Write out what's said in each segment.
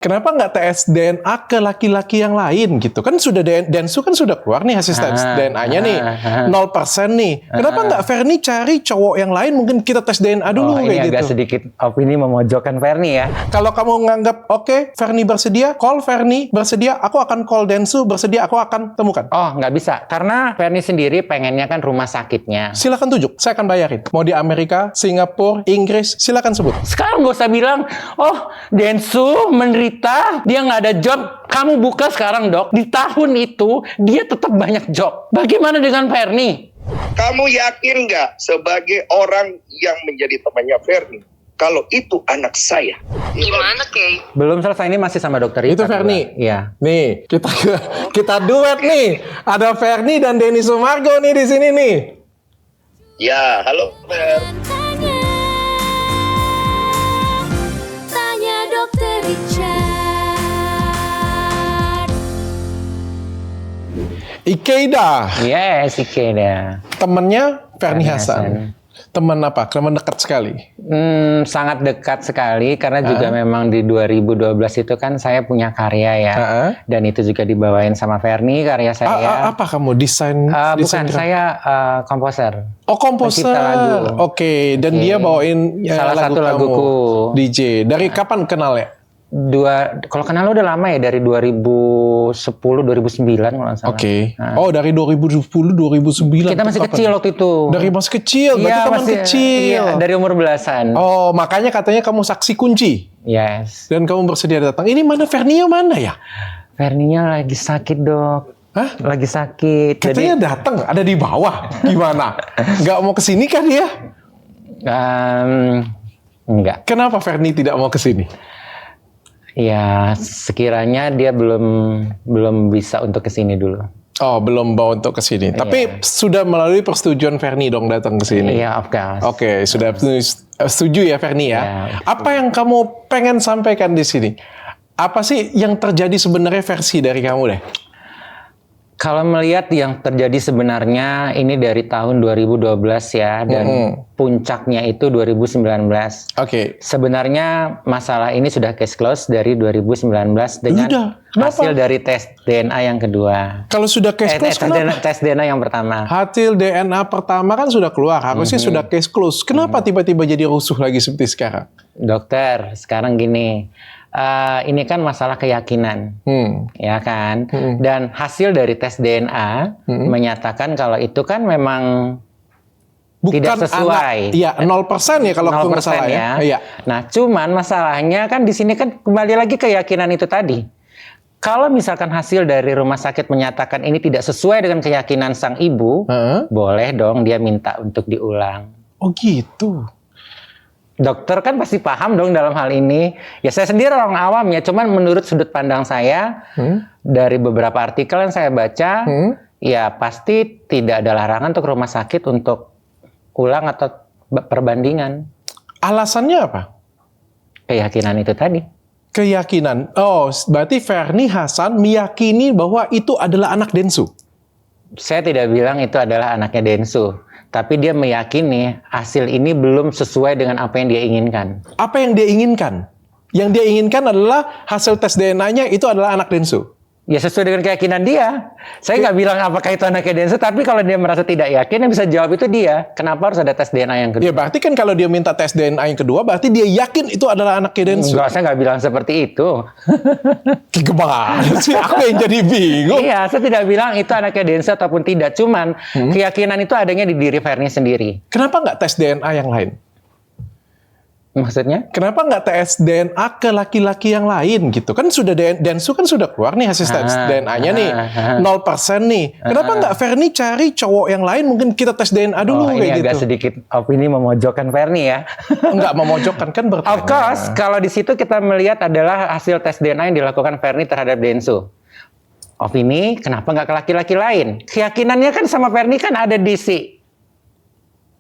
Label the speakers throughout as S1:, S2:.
S1: Kenapa nggak tes DNA ke laki-laki yang lain gitu? Kan sudah Densu kan sudah keluar nih hasil tes DNA-nya nih. 0% nih. Kenapa nggak Fernie cari cowok yang lain? Mungkin kita tes DNA dulu
S2: ini
S1: kayak gitu.
S2: agak sedikit opini memojokkan Fernie ya.
S1: Kalau kamu nganggap oke, Fernie bersedia, call Fernie bersedia, aku akan call Densu bersedia, aku akan temukan.
S2: Oh, nggak bisa. Karena Fernie sendiri pengennya kan rumah sakitnya.
S1: Silakan tunjuk, saya akan bayarin. Mau di Amerika, Singapura, Inggris, silakan sebut.
S2: Sekarang gak usah bilang, oh Densu menderita, dia nggak ada job. Kamu buka sekarang dok. Di tahun itu, dia tetap banyak job. Bagaimana dengan Fernie?
S3: Kamu yakin nggak sebagai orang yang menjadi temannya Fernie, kalau itu anak saya?
S4: Gimana, Kay?
S2: Belum selesai, ini masih sama dokter
S1: Itu
S2: Ita.
S1: Fernie.
S2: Iya.
S1: Nih, kita duet nih. Ada Fernie dan Denny Sumargo nih di sini nih.
S3: Ya, halo Fer.
S5: Tanya Dokter Richard.
S1: Ikeda,
S2: Yes, Ikeda.
S1: temennya Fernie
S2: Fernie
S1: Hassan. Teman apa? Teman dekat sekali.
S2: Sangat dekat sekali karena juga memang di 2012 itu kan saya punya karya ya. Dan itu juga dibawain sama Fernie karya saya.
S1: Apa kamu desain?
S2: Bukan, saya komposer.
S1: Oh, komposer.
S2: Pencipta lagu.
S1: Oke, dan dia bawain
S2: Salah
S1: lagu
S2: satu
S1: kamu.
S2: laguku.
S1: DJ. Dari kapan kenal ya?
S2: Kalau kenal udah lama ya, dari 2010 2009 kalau nggak salah.
S1: Oke. Oh, dari 2010 2009.
S2: Kita masih
S1: Kapan?
S2: kecil waktu itu.
S1: Dari masih kecil, berarti
S2: Iya,
S1: teman kecil.
S2: Iya, dari umur belasan.
S1: Oh, makanya katanya kamu saksi kunci.
S2: Yes.
S1: Dan kamu bersedia datang. Ini mana Fernie mana ya?
S2: Fernie-nya lagi sakit dok.
S1: Hah?
S2: Lagi sakit.
S1: Katanya datang, ada di bawah. Gimana? Nggak mau kesini kan dia?
S2: Enggak.
S1: Kenapa Fernie tidak mau kesini?
S2: Ya, sekiranya dia belum bisa untuk kesini dulu.
S1: Oh, belum bawa untuk kesini. Tapi sudah melalui persetujuan Fernie dong datang ke sini.
S2: Iya, of course.
S1: Oke, sudah setuju ya Fernie ya.
S2: Iya,
S1: Apa yang kamu pengen sampaikan di sini? Apa sih yang terjadi sebenarnya versi dari kamu deh?
S2: Kalau melihat yang terjadi sebenarnya ini dari tahun 2012 ya, dan puncaknya itu 2019.
S1: Oke.
S2: Sebenarnya masalah ini sudah case close dari 2019 dengan
S1: Udah, kenapa?
S2: hasil dari tes DNA yang kedua.
S1: Kalau sudah case close, kenapa?
S2: Tes DNA yang pertama.
S1: Hasil DNA pertama kan sudah keluar, harusnya sudah case close. Kenapa tiba-tiba jadi rusuh lagi seperti sekarang?
S2: Dokter, sekarang gini, ini kan masalah keyakinan, ya kan? Dan hasil dari tes DNA menyatakan kalau itu kan memang tidak sesuai.
S1: Iya, 0% ya kalau aku nggak salah ya. Iya.
S2: Nah, cuman masalahnya kan di sini kan kembali lagi keyakinan itu tadi. Kalau misalkan hasil dari rumah sakit menyatakan ini tidak sesuai dengan keyakinan sang ibu, boleh dong dia minta untuk diulang.
S1: Oh gitu.
S2: Dokter kan pasti paham dong dalam hal ini. Ya saya sendiri orang awam ya, cuman menurut sudut pandang saya, dari beberapa artikel yang saya baca, ya pasti tidak ada larangan untuk rumah sakit untuk ulang atau perbandingan.
S1: Alasannya apa?
S2: Keyakinan itu tadi.
S1: Keyakinan. Oh, berarti Fernie Hassan meyakini bahwa itu adalah anak Densu.
S2: Saya tidak bilang itu adalah anaknya Densu. Tapi dia meyakini hasil ini belum sesuai dengan apa yang dia inginkan.
S1: Apa yang dia inginkan? Yang dia inginkan adalah hasil tes DNA-nya itu adalah anak Densu.
S2: Ya sesuai dengan keyakinan dia. Saya nggak bilang apakah itu anaknya Densu, tapi kalau dia merasa tidak yakin, yang bisa jawab itu dia. Kenapa harus ada tes DNA yang kedua?
S1: Ya berarti kan kalau dia minta tes DNA yang kedua, berarti dia yakin itu adalah anaknya Densu.
S2: Enggak, saya nggak bilang seperti itu.
S1: Gimana sih? Aku yang jadi bingung.
S2: Iya, saya tidak bilang itu anaknya Densu ataupun tidak. Cuman keyakinan itu adanya di diri Fernie sendiri.
S1: Kenapa nggak tes DNA yang lain?
S2: Maksudnya?
S1: Kenapa nggak tes DNA ke laki-laki yang lain gitu? Kan sudah Densu kan sudah keluar nih hasil tes DNA-nya nih. 0% nih. Kenapa nggak Fernie cari cowok yang lain? Mungkin kita tes DNA dulu
S2: ini
S1: kayak
S2: agak
S1: gitu.
S2: sedikit opini memojokkan Fernie ya.
S1: Nggak memojokkan kan bertanya.
S2: Of course, kalau di situ kita melihat adalah hasil tes DNA yang dilakukan Fernie terhadap Densu. Opini, kenapa nggak ke laki-laki lain? Keyakinannya kan sama Fernie kan ada di si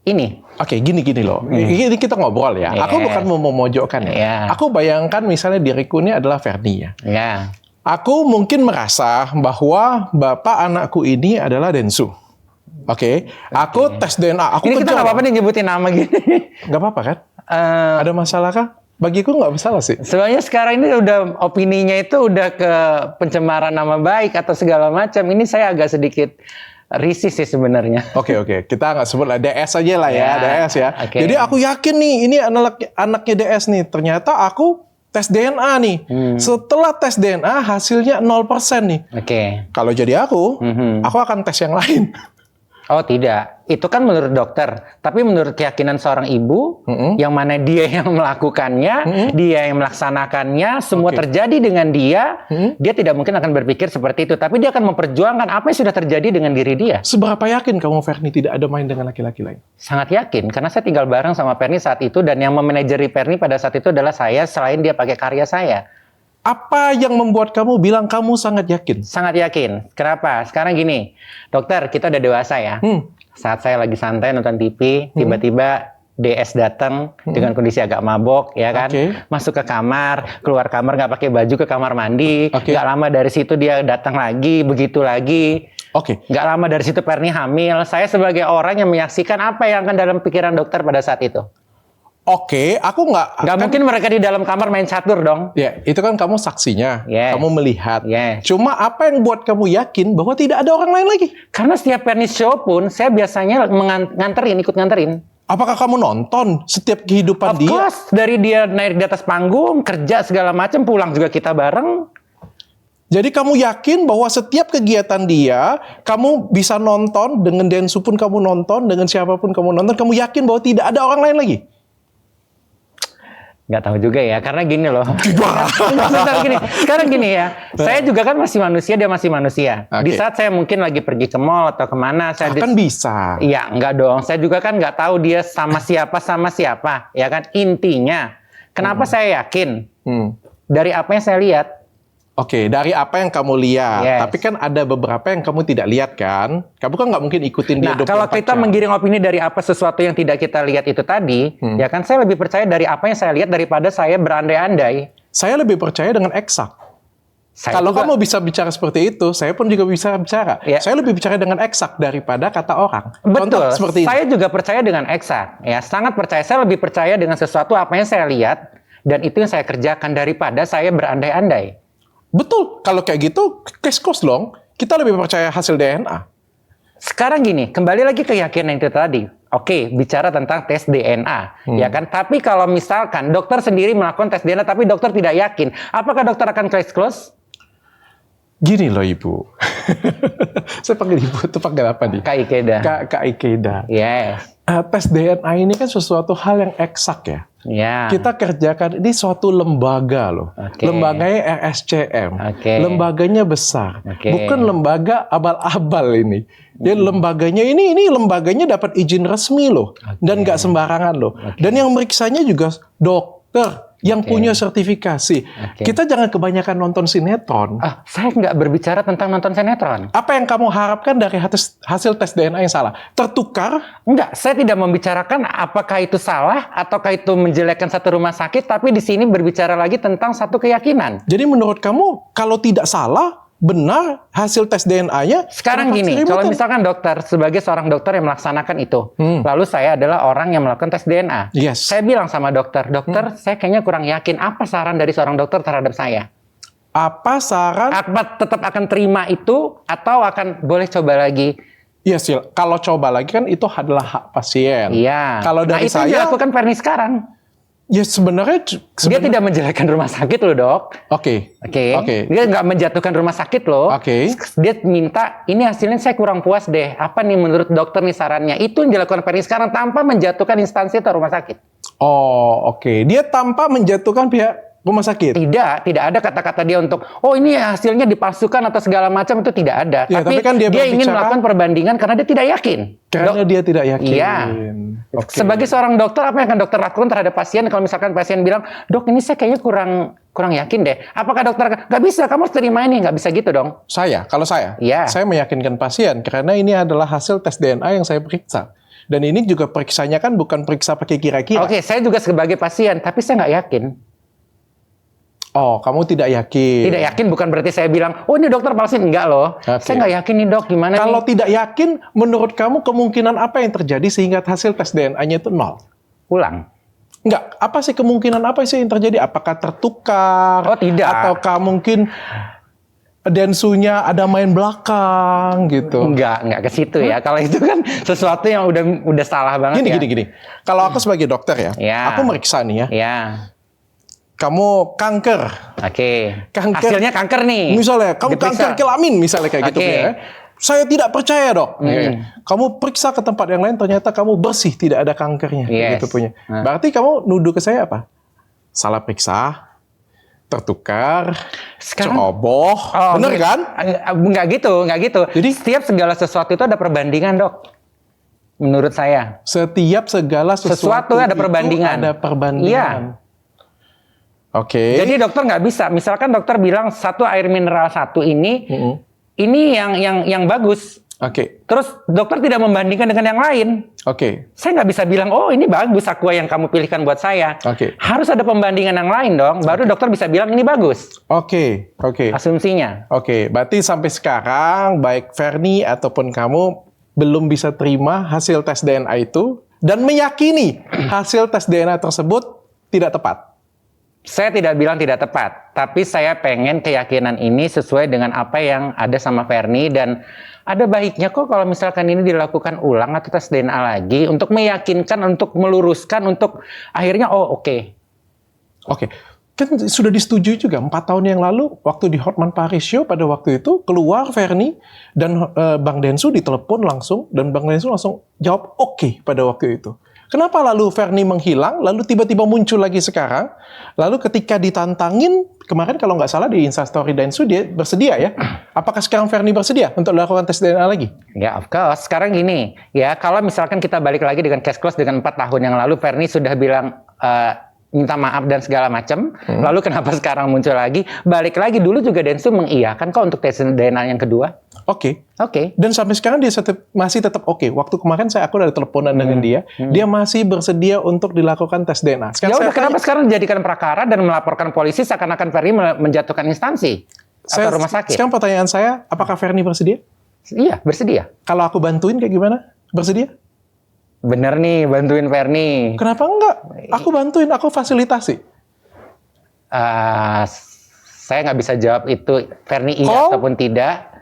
S2: ini.
S1: Oke, gini loh. Ini kita ngobrol ya.
S2: Yes.
S1: Aku bukan mau memojokkan ya.
S2: Yeah.
S1: Aku bayangkan misalnya diriku ini adalah Fernie ya.
S2: Ya.
S1: Aku mungkin merasa bahwa bapak anakku ini adalah Densu. Oke. Aku tes DNA. Aku
S2: Ini kita nggak apa-apa nih nyebutin nama gini.
S1: Nggak apa-apa kan? Ada masalah kah? Bagiku nggak masalah sih.
S2: Sebenarnya sekarang ini udah opininya itu udah ke pencemaran nama baik atau segala macam. Ini saya agak sedikit risih sih sebenarnya.
S1: Oke, kita nggak sebut lah DS aja lah ya,
S2: Ya,
S1: DS ya.
S2: oke.
S1: Jadi aku yakin nih ini anaknya DS nih. Ternyata aku tes DNA nih. Setelah tes DNA hasilnya 0% nih.
S2: Oke.
S1: Kalau jadi aku akan tes yang lain.
S2: Oh tidak, itu kan menurut dokter. Tapi menurut keyakinan seorang ibu, yang mana dia yang melakukannya, dia yang melaksanakannya, semua terjadi dengan dia, dia tidak mungkin akan berpikir seperti itu. Tapi dia akan memperjuangkan apa yang sudah terjadi dengan diri dia.
S1: Seberapa yakin kamu Ferni tidak ada main dengan laki-laki lain?
S2: Sangat yakin, karena saya tinggal bareng sama Ferni saat itu, dan yang memanajeri Ferni pada saat itu adalah saya, selain dia pakai karya saya.
S1: Apa yang membuat kamu bilang kamu sangat yakin?
S2: Sangat yakin. Kenapa? Sekarang gini, dokter, kita udah dewasa ya. Saat saya lagi santai nonton TV, tiba-tiba DS datang dengan kondisi agak mabok, ya kan? Masuk ke kamar, keluar kamar nggak pakai baju ke kamar mandi. Nggak lama dari situ dia datang lagi, begitu lagi. Nggak lama dari situ Ferni hamil. Saya sebagai orang yang menyaksikan apa yang akan dalam pikiran dokter pada saat itu.
S1: Aku nggak
S2: mungkin mereka di dalam kamar main catur dong.
S1: Ya, itu kan kamu saksinya, kamu melihat.
S2: Yes.
S1: Cuma apa yang buat kamu yakin bahwa tidak ada orang lain lagi?
S2: Karena setiap Ferni show pun, saya biasanya ikut nganterin.
S1: Apakah kamu nonton setiap kehidupan dia?
S2: Of course, dari dia naik di atas panggung, kerja segala macam, pulang juga kita bareng.
S1: Jadi kamu yakin bahwa setiap kegiatan dia, kamu bisa nonton, dengan Densu pun kamu nonton, dengan siapapun kamu nonton, kamu yakin bahwa tidak ada orang lain lagi?
S2: Nggak tahu juga ya, karena gini loh. Sekarang gini ya, saya juga kan masih manusia, dia masih manusia. Di saat saya mungkin lagi pergi ke mall atau kemana, saya
S1: kan bisa.
S2: Iya, nggak dong. Saya juga kan nggak tahu dia sama siapa, ya kan. Intinya, kenapa saya yakin? Dari apa yang saya lihat.
S1: Dari apa yang kamu lihat. Tapi kan ada beberapa yang kamu tidak lihat kan. Kamu kan nggak mungkin ikutin dia 24 jam.
S2: Kalau kita menggiring opini dari apa sesuatu yang tidak kita lihat itu tadi, ya kan saya lebih percaya dari apa yang saya lihat daripada saya berandai-andai.
S1: Saya lebih percaya dengan eksak. Kalau kamu bisa bicara seperti itu, saya pun juga bisa bicara. Saya lebih bicara dengan eksak daripada kata orang.
S2: Betul.
S1: Seperti
S2: saya juga percaya dengan eksak. Ya, sangat percaya. Saya lebih percaya dengan sesuatu apa yang saya lihat dan itu yang saya kerjakan daripada saya berandai-andai.
S1: Betul, kalau kayak gitu, case close dong. Kita lebih percaya hasil DNA.
S2: Sekarang gini, kembali lagi ke keyakinan itu tadi. Bicara tentang tes DNA, ya kan? Tapi kalau misalkan dokter sendiri melakukan tes DNA, tapi dokter tidak yakin, apakah dokter akan case close?
S1: Gini loh Ibu. Saya panggil Ibu, itu panggil apa nih?
S2: Kak Ikeda.
S1: Kak Ikeda.
S2: Yes.
S1: Tes DNA ini kan sesuatu hal yang eksak ya. Kita kerjakan, ini suatu lembaga loh. Lembaganya RSCM. Lembaganya besar. Bukan lembaga abal-abal ini. Dia lembaganya ini lembaganya dapat izin resmi loh. Dan nggak sembarangan loh. Dan yang meriksanya juga dokter yang punya sertifikasi. Kita jangan kebanyakan nonton sinetron.
S2: Saya nggak berbicara tentang nonton sinetron.
S1: Apa yang kamu harapkan dari hasil tes DNA yang salah? Tertukar?
S2: Enggak, saya tidak membicarakan apakah itu salah ataukah itu menjelekkan satu rumah sakit, tapi di sini berbicara lagi tentang satu keyakinan.
S1: Jadi menurut kamu kalau tidak salah, benar hasil tes DNA-nya?
S2: Sekarang gini, kalau misalkan dokter, sebagai seorang dokter yang melaksanakan itu, lalu saya adalah orang yang melakukan tes DNA. Saya bilang sama dokter, saya kayaknya kurang yakin. Apa saran dari seorang dokter terhadap saya?
S1: Apa saran?
S2: Apa tetap akan terima itu atau akan boleh coba lagi?
S1: Iya Sil, kalau coba lagi kan itu adalah hak pasien.
S2: Iya.
S1: Kalau dari
S2: itu yang dilakukan Ferni sekarang.
S1: Ya sebenarnya
S2: dia tidak menjelekkan rumah sakit loh dok.
S1: Oke.
S2: Dia nggak menjatuhkan rumah sakit loh. Dia minta ini hasilnya saya kurang puas deh. Apa nih menurut dokter nih sarannya? Itu yang dilakukan Ferni sekarang tanpa menjatuhkan instansi atau rumah sakit.
S1: Dia tanpa menjatuhkan pihak rumah sakit.
S2: Tidak ada kata-kata dia untuk ini hasilnya dipalsukan atau segala macam, itu tidak ada. Tapi kan dia ingin melakukan perbandingan karena dia tidak yakin.
S1: Karena dia tidak yakin.
S2: Iya. Sebagai seorang dokter, apa yang akan dokter lakukan terhadap pasien kalau misalkan pasien bilang, dok ini saya kayaknya kurang yakin deh. Apakah dokter nggak bisa, kamu harus terima ini, nggak bisa gitu dong?
S1: Kalau saya meyakinkan pasien karena ini adalah hasil tes DNA yang saya periksa. Dan ini juga periksanya kan bukan periksa pakai kira-kira.
S2: Saya juga sebagai pasien, tapi saya nggak yakin.
S1: Kamu tidak yakin?
S2: Tidak yakin bukan berarti saya bilang, ini dokter palsu. Enggak loh. Saya nggak yakin nih dok, gimana nih?
S1: Kalau tidak yakin, menurut kamu kemungkinan apa yang terjadi sehingga hasil tes DNA-nya itu 0?
S2: Ulang.
S1: Enggak, apa sih kemungkinan apa sih yang terjadi? Apakah tertukar?
S2: Oh, tidak.
S1: Ataukah mungkin Densunya ada main belakang gitu?
S2: Enggak ke situ ya. Kalau itu kan sesuatu yang udah salah banget
S1: Gini. Kalau aku sebagai dokter ya, aku meriksa nih ya.
S2: Ya.
S1: Kamu kanker.
S2: Oke.
S1: Kanker.
S2: Hasilnya kanker nih.
S1: Misalnya, kamu
S2: Diperiksa.
S1: kanker kelamin misalnya kayak gitu ya. Saya tidak percaya dok. Kamu periksa ke tempat yang lain, ternyata kamu bersih, tidak ada kankernya. Gitu punya. Berarti kamu nuduh ke saya apa? Salah periksa, tertukar, ceroboh, bener kan?
S2: Enggak gitu.
S1: Jadi
S2: setiap segala sesuatu itu ada perbandingan dok. Menurut saya.
S1: Setiap segala sesuatu
S2: ada perbandingan.
S1: Ada perbandingan.
S2: Iya.
S1: Oke.
S2: Jadi dokter nggak bisa. Misalkan dokter bilang satu air mineral satu ini yang bagus.
S1: Oke.
S2: Terus dokter tidak membandingkan dengan yang lain.
S1: Oke.
S2: Saya nggak bisa bilang, oh ini bagus aqua yang kamu pilihkan buat saya.
S1: Oke.
S2: Harus ada pembandingan yang lain dong. Baru dokter bisa bilang ini bagus.
S1: Oke.
S2: Asumsinya.
S1: Oke. Berarti sampai sekarang baik Fernie ataupun kamu belum bisa terima hasil tes DNA itu dan meyakini hasil tes DNA tersebut tidak tepat.
S2: Saya tidak bilang tidak tepat, tapi saya pengen keyakinan ini sesuai dengan apa yang ada sama Fernie dan ada baiknya kok kalau misalkan ini dilakukan ulang atau tes DNA lagi untuk meyakinkan, untuk meluruskan, untuk akhirnya oke.
S1: Kan sudah disetujui juga 4 tahun yang lalu waktu di Hotman Paris Show pada waktu itu keluar Fernie dan Bang Densu ditelepon langsung dan Bang Densu langsung jawab oke pada waktu itu. Kenapa lalu Fernie menghilang, lalu tiba-tiba muncul lagi sekarang, lalu ketika ditantangin, kemarin kalau nggak salah di Instastory Densu dia bersedia ya? Apakah sekarang Fernie bersedia untuk melakukan tes DNA lagi?
S2: Ya, of course. Sekarang gini, ya kalau misalkan kita balik lagi dengan case close dengan 4 tahun yang lalu, Fernie sudah bilang minta maaf dan segala macam. Lalu kenapa sekarang muncul lagi? Balik lagi dulu juga Densu mengiyakan kok untuk tes DNA yang kedua.
S1: Oke. Dan sampai sekarang dia masih tetap oke. Waktu kemarin aku ada teleponan dengan dia, dia masih bersedia untuk dilakukan tes DNA.
S2: Ya udah, kenapa sekarang dijadikan perkara dan melaporkan polisi seakan-akan Fernie menjatuhkan instansi atau rumah sakit?
S1: Sekarang pertanyaan saya, apakah Fernie bersedia?
S2: Iya, bersedia.
S1: Kalau aku bantuin kayak gimana? Bersedia?
S2: Bener nih, bantuin Fernie.
S1: Kenapa enggak? Aku bantuin, aku fasilitasi.
S2: Saya nggak bisa jawab itu Fernie iya ataupun tidak.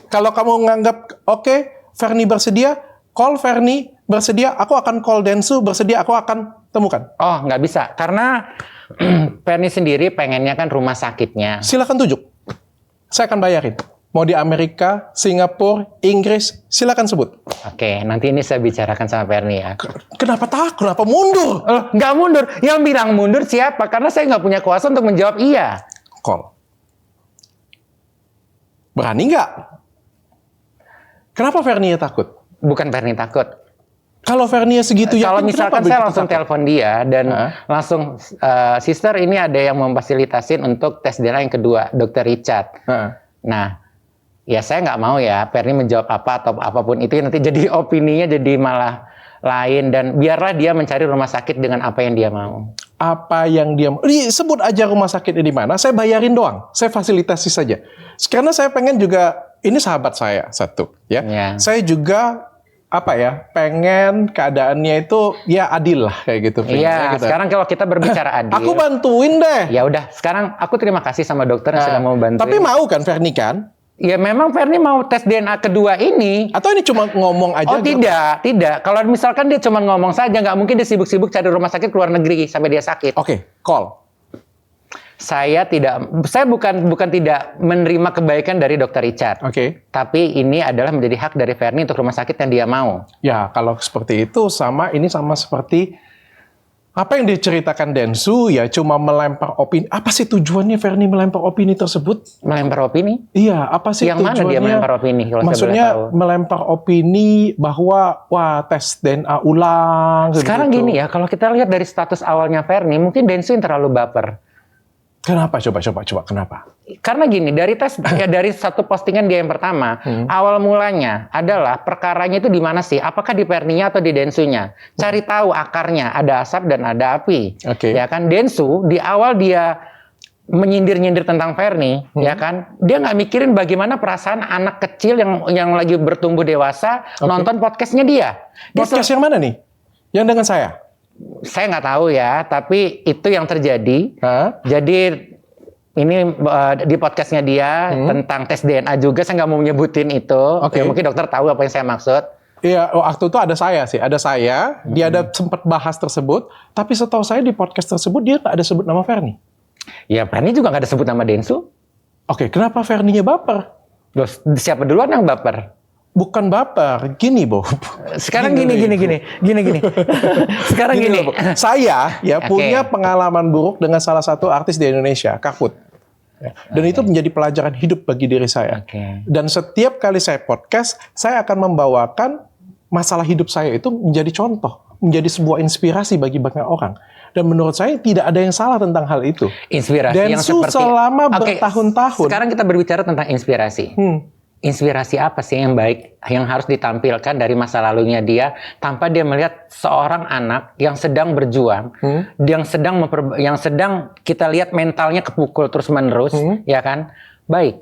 S1: Kalau kamu nganggap oke, Fernie bersedia, call Fernie bersedia, aku akan call Densu bersedia, aku akan temukan.
S2: Oh, nggak bisa. Karena Fernie sendiri pengennya kan rumah sakitnya.
S1: Silakan tunjuk. Saya akan bayarin. Mau di Amerika, Singapura, Inggris, silakan sebut.
S2: Oke, nanti ini saya bicarakan sama Fernie ya.
S1: Kenapa takut? Kenapa mundur?
S2: Nggak mundur. Yang bilang mundur siapa? Karena saya nggak punya kuasa untuk menjawab iya.
S1: Call. Berani nggak? Kenapa Fernie takut?
S2: Bukan Fernie takut.
S1: Kalau Fernie segitu yakin,
S2: kalau misalkan saya langsung telepon dia dan langsung, sister ini ada yang memfasilitasin untuk tes DNA yang kedua, Dr. Richard. Nah, ya saya nggak mau ya Fernie menjawab apa atau apapun itu nanti jadi opininya jadi malah lain dan biarlah dia mencari rumah sakit dengan apa yang dia mau.
S1: Apa yang dia mau. Sebut aja rumah sakitnya di mana, saya bayarin doang. Saya fasilitasi saja. Karena saya pengen juga, ini sahabat saya satu ya. Saya juga pengen keadaannya itu ya adil lah kayak gitu.
S2: Iya, sekarang kalau kita berbicara adil.
S1: Aku bantuin deh.
S2: Ya udah, sekarang aku terima kasih sama dokter yang sudah mau bantuin.
S1: Tapi mau kan Fernie kan?
S2: Ya memang Fernie mau tes DNA kedua ini.
S1: Atau ini cuma ngomong aja?
S2: Oh tidak. Kalau misalkan dia cuma ngomong saja, nggak mungkin dia sibuk-sibuk cari rumah sakit luar negeri sampai dia sakit.
S1: Oke, call.
S2: Saya bukan tidak menerima kebaikan dari Dr. Richard.
S1: Oke.
S2: Tapi ini adalah menjadi hak dari Fernie untuk rumah sakit yang dia mau.
S1: Ya, kalau seperti itu sama seperti apa yang diceritakan Densu ya cuma melempar opini. Apa sih tujuannya Fernie melempar opini tersebut?
S2: Melempar opini?
S1: Iya, apa sih
S2: yang
S1: tujuannya?
S2: Yang mana dia melempar opini? Kalau
S1: maksudnya melempar opini bahwa tes DNA ulang.
S2: Sekarang gini ya, kalau kita lihat dari status awalnya Fernie, mungkin Densu yang terlalu baper.
S1: Kenapa? Coba, kenapa?
S2: Karena gini, dari dari satu postingan dia yang pertama, awal mulanya adalah perkaranya itu di mana sih? Apakah di Fernie-nya atau di Densu-nya? Cari tahu akarnya, ada asap dan ada api. Ya kan, Densu di awal dia menyindir-nyindir tentang Fernie, ya kan? Dia nggak mikirin bagaimana perasaan anak kecil yang lagi bertumbuh dewasa nonton podcastnya dia.
S1: Podcast yang mana nih? Yang dengan saya?
S2: Saya nggak tahu ya, tapi itu yang terjadi. Jadi ini di podcastnya dia tentang tes DNA juga, saya nggak mau nyebutin itu.
S1: Oke.
S2: Ya, mungkin dokter tahu apa yang saya maksud.
S1: Iya, waktu itu ada saya, dia ada sempat bahas tersebut, tapi setahu saya di podcast tersebut dia nggak ada sebut nama Fernie.
S2: Ya, Fernie juga nggak ada sebut nama Densu.
S1: Oke, kenapa Fernie-nya baper?
S2: Loh, siapa duluan yang baper?
S1: Bukan baper, gini Bob.
S2: Sekarang gini. Sekarang gini.
S1: Saya punya pengalaman buruk dengan salah satu artis di Indonesia, Kakut. Dan itu menjadi pelajaran hidup bagi diri saya. Dan setiap kali saya podcast, saya akan membawakan masalah hidup saya itu menjadi contoh, menjadi sebuah inspirasi bagi banyak orang. Dan menurut saya tidak ada yang salah tentang hal itu.
S2: Inspirasi
S1: Densu
S2: yang seperti
S1: selama bertahun-tahun.
S2: Sekarang kita berbicara tentang inspirasi. Inspirasi apa sih yang baik yang harus ditampilkan dari masa lalunya dia tanpa dia melihat seorang anak yang sedang berjuang, yang sedang kita lihat mentalnya kepukul terus-menerus, ya kan? Baik.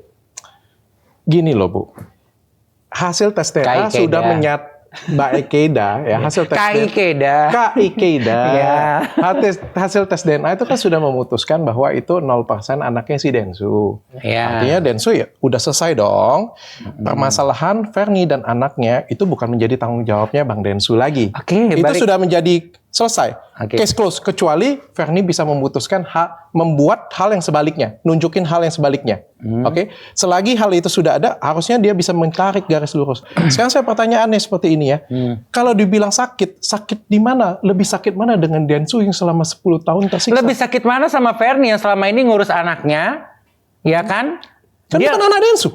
S1: Gini loh Bu, hasil tes DNA sudah Mbak Ikeda ya, hasil tes Kak Ikeda
S2: ya.
S1: Hasil tes DNA itu kan sudah memutuskan bahwa itu 0% anaknya si Densu. Artinya Densu ya udah selesai dong. Permasalahan Fernie dan anaknya itu bukan menjadi tanggung jawabnya Bang Densu lagi. Itu sudah menjadi selesai. Case close, kecuali Fernie bisa memutuskan membuat hal yang sebaliknya, nunjukin hal yang sebaliknya. Selagi hal itu sudah ada, harusnya dia bisa menarik garis lurus. Sekarang saya pertanyaannya seperti ini ya. Kalau dibilang sakit di mana? Lebih sakit mana dengan Densu yang selama 10 tahun tersiksa?
S2: Lebih sakit mana sama Fernie yang selama ini ngurus anaknya? Ya kan?
S1: Kan bukan anak Densu.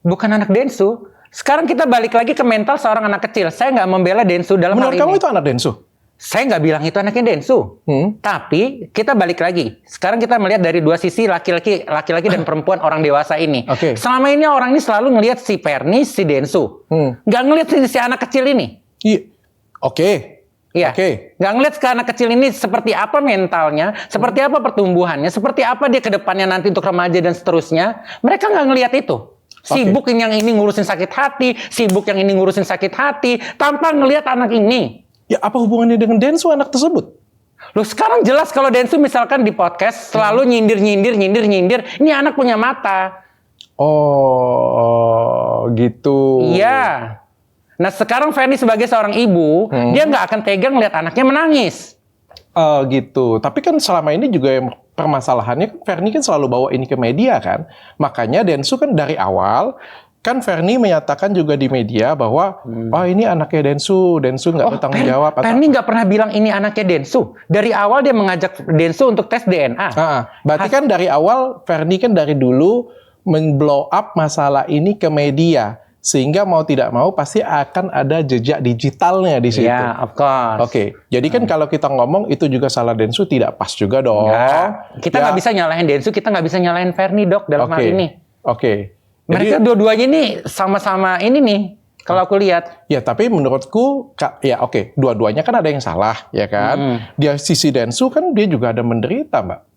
S2: Bukan anak Densu. Sekarang kita balik lagi ke mental seorang anak kecil. Saya nggak membela Densu dalam hal ini.
S1: Menurut kamu itu anak Densu?
S2: Saya nggak bilang itu anaknya Densu. Tapi kita balik lagi. Sekarang kita melihat dari dua sisi laki-laki dan perempuan orang dewasa ini. Selama ini orang ini selalu ngelihat si Fernie, si Densu. Nggak ngelihat si anak kecil ini.
S1: Iya.
S2: Nggak ngelihat ke anak kecil ini seperti apa mentalnya, seperti apa pertumbuhannya, seperti apa dia ke depannya nanti untuk remaja dan seterusnya. Mereka nggak ngelihat itu. Sibuk yang ini ngurusin sakit hati, sibuk yang ini ngurusin sakit hati, tanpa ngelihat anak ini.
S1: Ya apa hubungannya dengan Densu anak tersebut?
S2: Loh sekarang jelas kalau Densu misalkan di podcast selalu nyindir. Ini anak punya mata.
S1: Oh gitu.
S2: Iya. Nah sekarang Fernie sebagai seorang ibu, dia nggak akan tega ngelihat anaknya menangis.
S1: Gitu. Tapi kan selama ini juga yang permasalahannya Fernie kan selalu bawa ini ke media kan. Makanya Densu kan dari awal kan Fernie menyatakan juga di media bahwa ini anaknya Densu nggak bertanggung jawab.
S2: Fernie nggak pernah bilang ini anaknya Densu. Dari awal dia mengajak Densu untuk tes DNA.
S1: Berarti kan dari awal Fernie kan dari dulu men-blow up masalah ini ke media. Sehingga mau tidak mau pasti akan ada jejak digitalnya di situ.
S2: Ya, of course.
S1: Jadi kan kalau kita ngomong itu juga salah Densu tidak pas juga dong.
S2: Kita nggak bisa nyalahin Densu, kita nggak bisa nyalahin Fernie dok dalam hal ini.
S1: Jadi,
S2: Mereka dua-duanya ini sama-sama ini nih. Kalau aku lihat.
S1: Ya tapi menurutku dua-duanya kan ada yang salah ya kan. Dia sisi Densu kan dia juga ada menderita Mbak.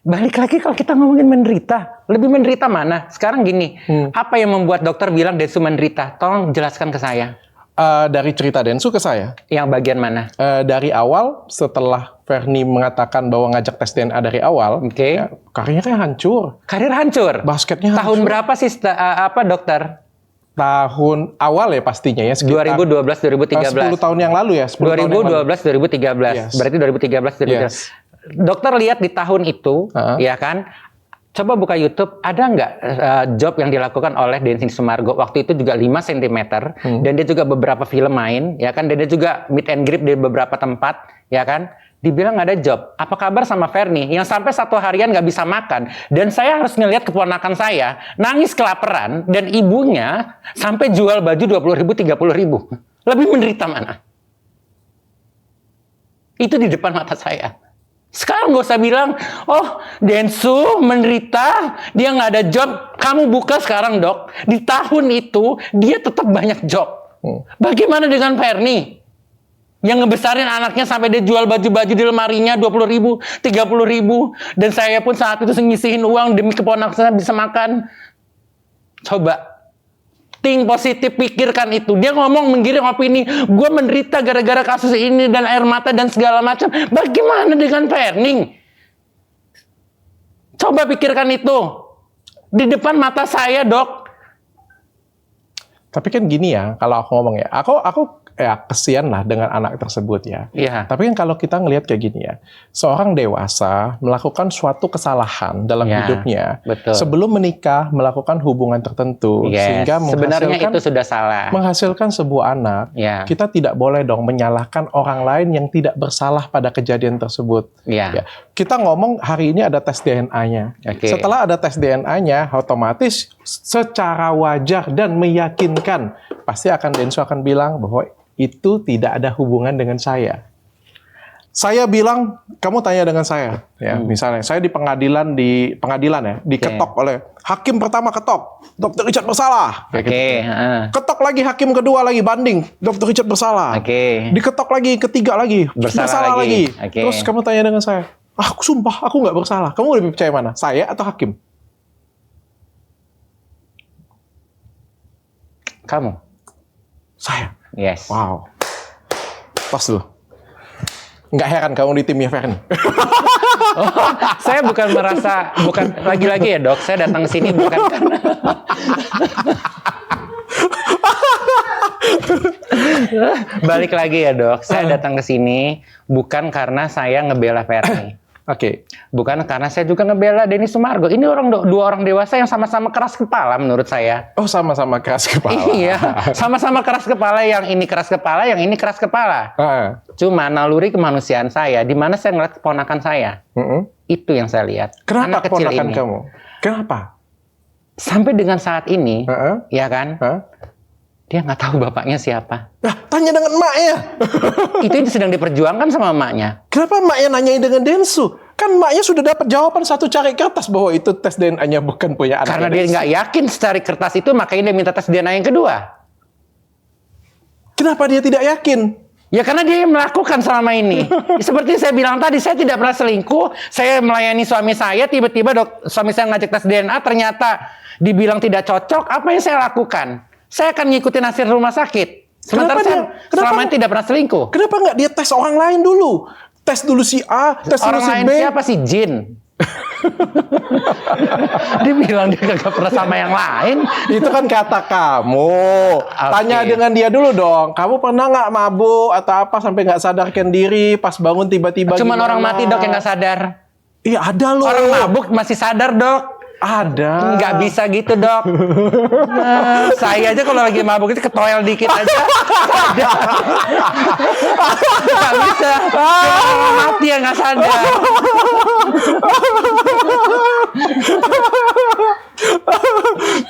S2: Balik lagi kalau kita ngomongin menderita, lebih menderita mana? Sekarang gini, apa yang membuat dokter bilang Densu menderita? Tolong jelaskan ke saya.
S1: Dari cerita Densu ke saya.
S2: Yang bagian mana?
S1: Dari awal setelah Fernie mengatakan bahwa ngajak tes DNA dari awal, karirnya hancur.
S2: Karir hancur.
S1: Basketnya hancur.
S2: Tahun berapa sih dokter?
S1: Tahun awal ya pastinya ya sekitar
S2: 2012 2013.
S1: 10 tahun yang lalu ya.
S2: 2012 2013. Berarti 2013 2013. Dokter lihat di tahun itu, ya kan? Coba buka YouTube, ada nggak job yang dilakukan oleh Densu Sumargo? Waktu itu juga 5 cm, dan dia juga beberapa film main, ya kan? Dan dia juga meet and greet di beberapa tempat, ya kan? Dibilang nggak ada job. Apa kabar sama Fernie yang sampai 1 harian nggak bisa makan? Dan saya harus ngelihat keponakan saya nangis kelaparan dan ibunya sampai jual baju 20.000, 30.000. Lebih menderita mana? Itu di depan mata saya. Sekarang gak usah bilang, Densu menderita, dia nggak ada job. Kamu buka sekarang dok. Di tahun itu dia tetap banyak job. Bagaimana dengan Fernie? Yang ngebesarin anaknya sampai dia jual baju-baju di lemarinya 20.000, 30.000. Dan saya pun saat itu ngisihin uang demi keponakan saya bisa makan. Coba. Think positif, pikirkan itu. Dia ngomong menggiring opini. Gue menderita gara-gara kasus ini dan air mata dan segala macam. Bagaimana dengan Ferning? Coba pikirkan itu. Di depan mata saya, Dok.
S1: Tapi kan gini ya, kalau aku ngomong ya, aku ya kesian lah dengan anak tersebut ya.
S2: Iya.
S1: Tapi kan kalau kita ngelihat kayak gini ya, seorang dewasa melakukan suatu kesalahan dalam hidupnya,
S2: betul.
S1: Sebelum menikah melakukan hubungan tertentu, sehingga
S2: sebenarnya itu sudah salah.
S1: Menghasilkan sebuah anak. Kita tidak boleh dong menyalahkan orang lain yang tidak bersalah pada kejadian tersebut. Ya. Kita ngomong hari ini ada tes DNA-nya. Setelah ada tes DNA-nya, otomatis secara wajar dan meyakinkan pasti Densu akan bilang bahwa itu tidak ada hubungan dengan saya. Saya bilang, kamu tanya dengan saya, ya. Misalnya saya di pengadilan ya, diketok oleh hakim pertama ketok, Dr. Richard bersalah. Ketok lagi hakim kedua lagi banding, Dr. Richard bersalah. Diketok lagi ketiga lagi, bersalah lagi. Terus kamu tanya dengan saya, aku sumpah aku nggak bersalah. Kamu lebih percaya mana? Saya atau hakim?
S2: Kamu.
S1: Saya.
S2: Yes.
S1: Wow. Tos dulu. Nggak heran kamu di timnya Ferni.
S2: Saya bukan lagi-lagi ya, Dok. Saya datang ke sini bukan karena balik lagi ya, Dok. Saya datang ke sini bukan karena saya ngebela Ferni. Bukan karena saya juga ngebela Denny Sumargo. Ini dua orang dewasa yang sama-sama keras kepala menurut saya.
S1: Oh, sama-sama keras kepala.
S2: Iya, sama-sama keras kepala. Yang ini keras kepala, yang ini keras kepala. Cuma naluri kemanusiaan saya, di mana saya ngeliat keponakan saya. Itu yang saya lihat.
S1: Kenapa keponakan kamu? Kenapa?
S2: Sampai dengan saat ini, ya kan? Dia nggak tahu bapaknya siapa.
S1: Tanya dengan emaknya.
S2: Itu sedang diperjuangkan sama emaknya.
S1: Kenapa emaknya nanyain dengan Densu? Kan emaknya sudah dapat jawaban satu cari kertas bahwa itu tes DNA-nya bukan punya anak.
S2: Karena dia nggak yakin secari kertas itu, makanya dia minta tes DNA yang kedua.
S1: Kenapa dia tidak yakin?
S2: Ya karena dia yang melakukan selama ini. Seperti saya bilang tadi, saya tidak pernah selingkuh. Saya melayani suami saya, tiba-tiba suami saya ngajak tes DNA, ternyata dibilang tidak cocok. Apa yang saya lakukan? Saya akan ngikutin hasil rumah sakit. Sementara saya selama ini tidak pernah selingkuh.
S1: Kenapa nggak dia tes orang lain dulu? Tes dulu si A, tes dulu si B.
S2: Orang lain siapa sih? Jin. Dia bilang dia gak pernah sama yang lain.
S1: Itu kan kata kamu. Tanya dengan dia dulu dong. Kamu pernah nggak mabuk atau apa sampai nggak sadarkan diri pas bangun tiba-tiba?
S2: Cuman orang mati, Dok, yang nggak sadar.
S1: Iya ada loh.
S2: Orang mabuk masih sadar, Dok.
S1: Ada.
S2: Nggak bisa gitu, Dok. Saya aja kalau lagi mabuk itu ketoel dikit aja. Nggak bisa. Orang mati yang nggak sadar.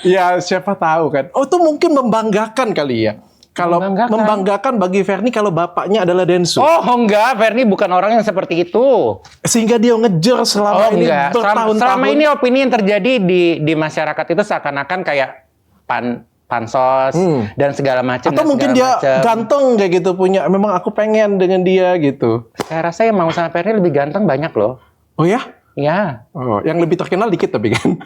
S1: Ya siapa tahu kan. Oh itu mungkin membanggakan kali ya. Kalau membanggakan bagi Ferni kalau bapaknya adalah Densu.
S2: Oh enggak, Ferni bukan orang yang seperti itu.
S1: Sehingga dia ngejar selama ini bertahun-tahun.
S2: Selama ini opini yang terjadi di masyarakat itu seakan-akan kayak pansos dan segala macam.
S1: Atau mungkin dia ganteng kayak gitu punya. Memang aku pengen dengan dia gitu.
S2: Saya rasa yang mau sama Ferni lebih ganteng banyak loh.
S1: Oh ya?
S2: Ya.
S1: Oh, yang lebih terkenal dikit tapi kan.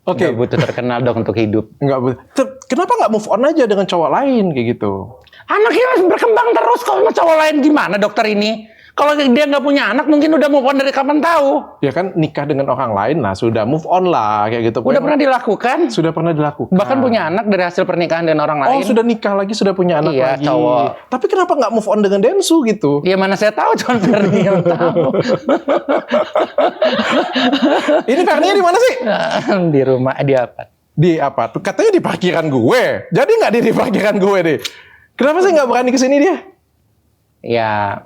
S2: Oke. Nggak butuh terkenal dong untuk hidup.
S1: Nggak butuh. Kenapa nggak move on aja dengan cowok lain kayak gitu?
S2: Anaknya berkembang terus. Kalau sama cowok lain gimana dokter ini? Kalau dia nggak punya anak, mungkin udah move on dari kapan tahu?
S1: Ya kan nikah dengan orang lain lah, sudah move on lah kayak gitu.
S2: Udah pernah dilakukan?
S1: Sudah pernah dilakukan.
S2: Bahkan punya anak dari hasil pernikahan dengan orang lain.
S1: Oh sudah nikah lagi, sudah punya anak lagi.
S2: Cowok.
S1: Tapi kenapa nggak move on dengan Densu gitu?
S2: Ya mana saya tahu, cuma Ferni yang tahu.
S1: Ini Ferni di mana sih?
S2: Di rumah, di apa?
S1: Di apa? Katanya di parkiran gue. Jadi nggak di parkiran gue deh. Kenapa sih nggak berani kesini dia?
S2: Ya.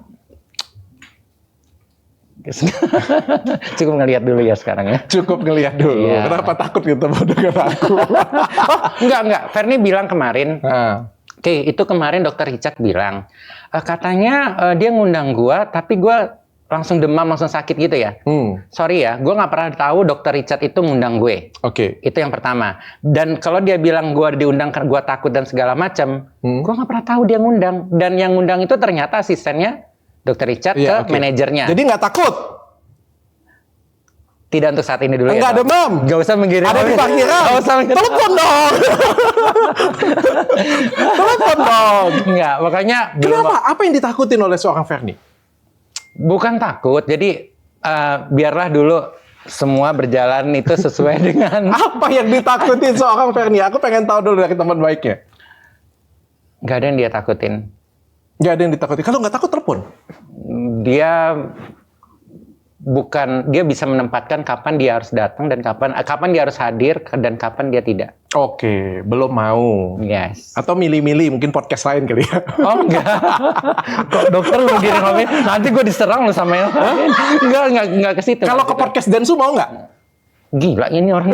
S2: Cukup ngelihat dulu ya sekarang ya.
S1: Cukup ngelihat dulu. Iya. Kenapa takut ketemu dengan aku?
S2: Enggak. Ferni bilang kemarin. Oke, itu kemarin dokter Richard bilang. Katanya dia ngundang gua, tapi gua langsung demam, langsung sakit gitu ya. Sorry ya, gua nggak pernah tahu dokter Richard itu ngundang gue.
S1: Oke.
S2: Itu yang pertama. Dan kalau dia bilang gua diundang, gua takut dan segala macam, gua nggak pernah tahu dia ngundang. Dan yang ngundang itu ternyata asistennya Dr. Richard ke manajernya.
S1: Jadi nggak takut?
S2: Tidak untuk saat ini dulu.
S1: Enggak
S2: ya,
S1: demam.
S2: Gak usah mengirim.
S1: Ada di parkiran.
S2: Gak usah mengirim.
S1: Telepon dong. Telepon dong.
S2: Enggak, makanya.
S1: Kenapa? Apa yang ditakutin oleh seorang Fernie?
S2: Bukan takut, jadi biarlah dulu semua berjalan itu sesuai dengan.
S1: Apa yang ditakutin seorang Fernie? Aku pengen tahu dulu dari teman baiknya.
S2: Gak ada yang dia takutin.
S1: Gak ada yang ditakutin. Kalau nggak takut telepon.
S2: Dia dia bisa menempatkan kapan dia harus datang dan kapan dia harus hadir dan kapan dia tidak.
S1: Oke, belum mau.
S2: Yes.
S1: Atau milih-milih mungkin podcast lain kali ya.
S2: Oh enggak. Kok dokter lu ngomongin nanti gue diserang lu sama yang lain. Enggak ke situ.
S1: Kalau ke podcast Densu mau nggak?
S2: Gila ini orang.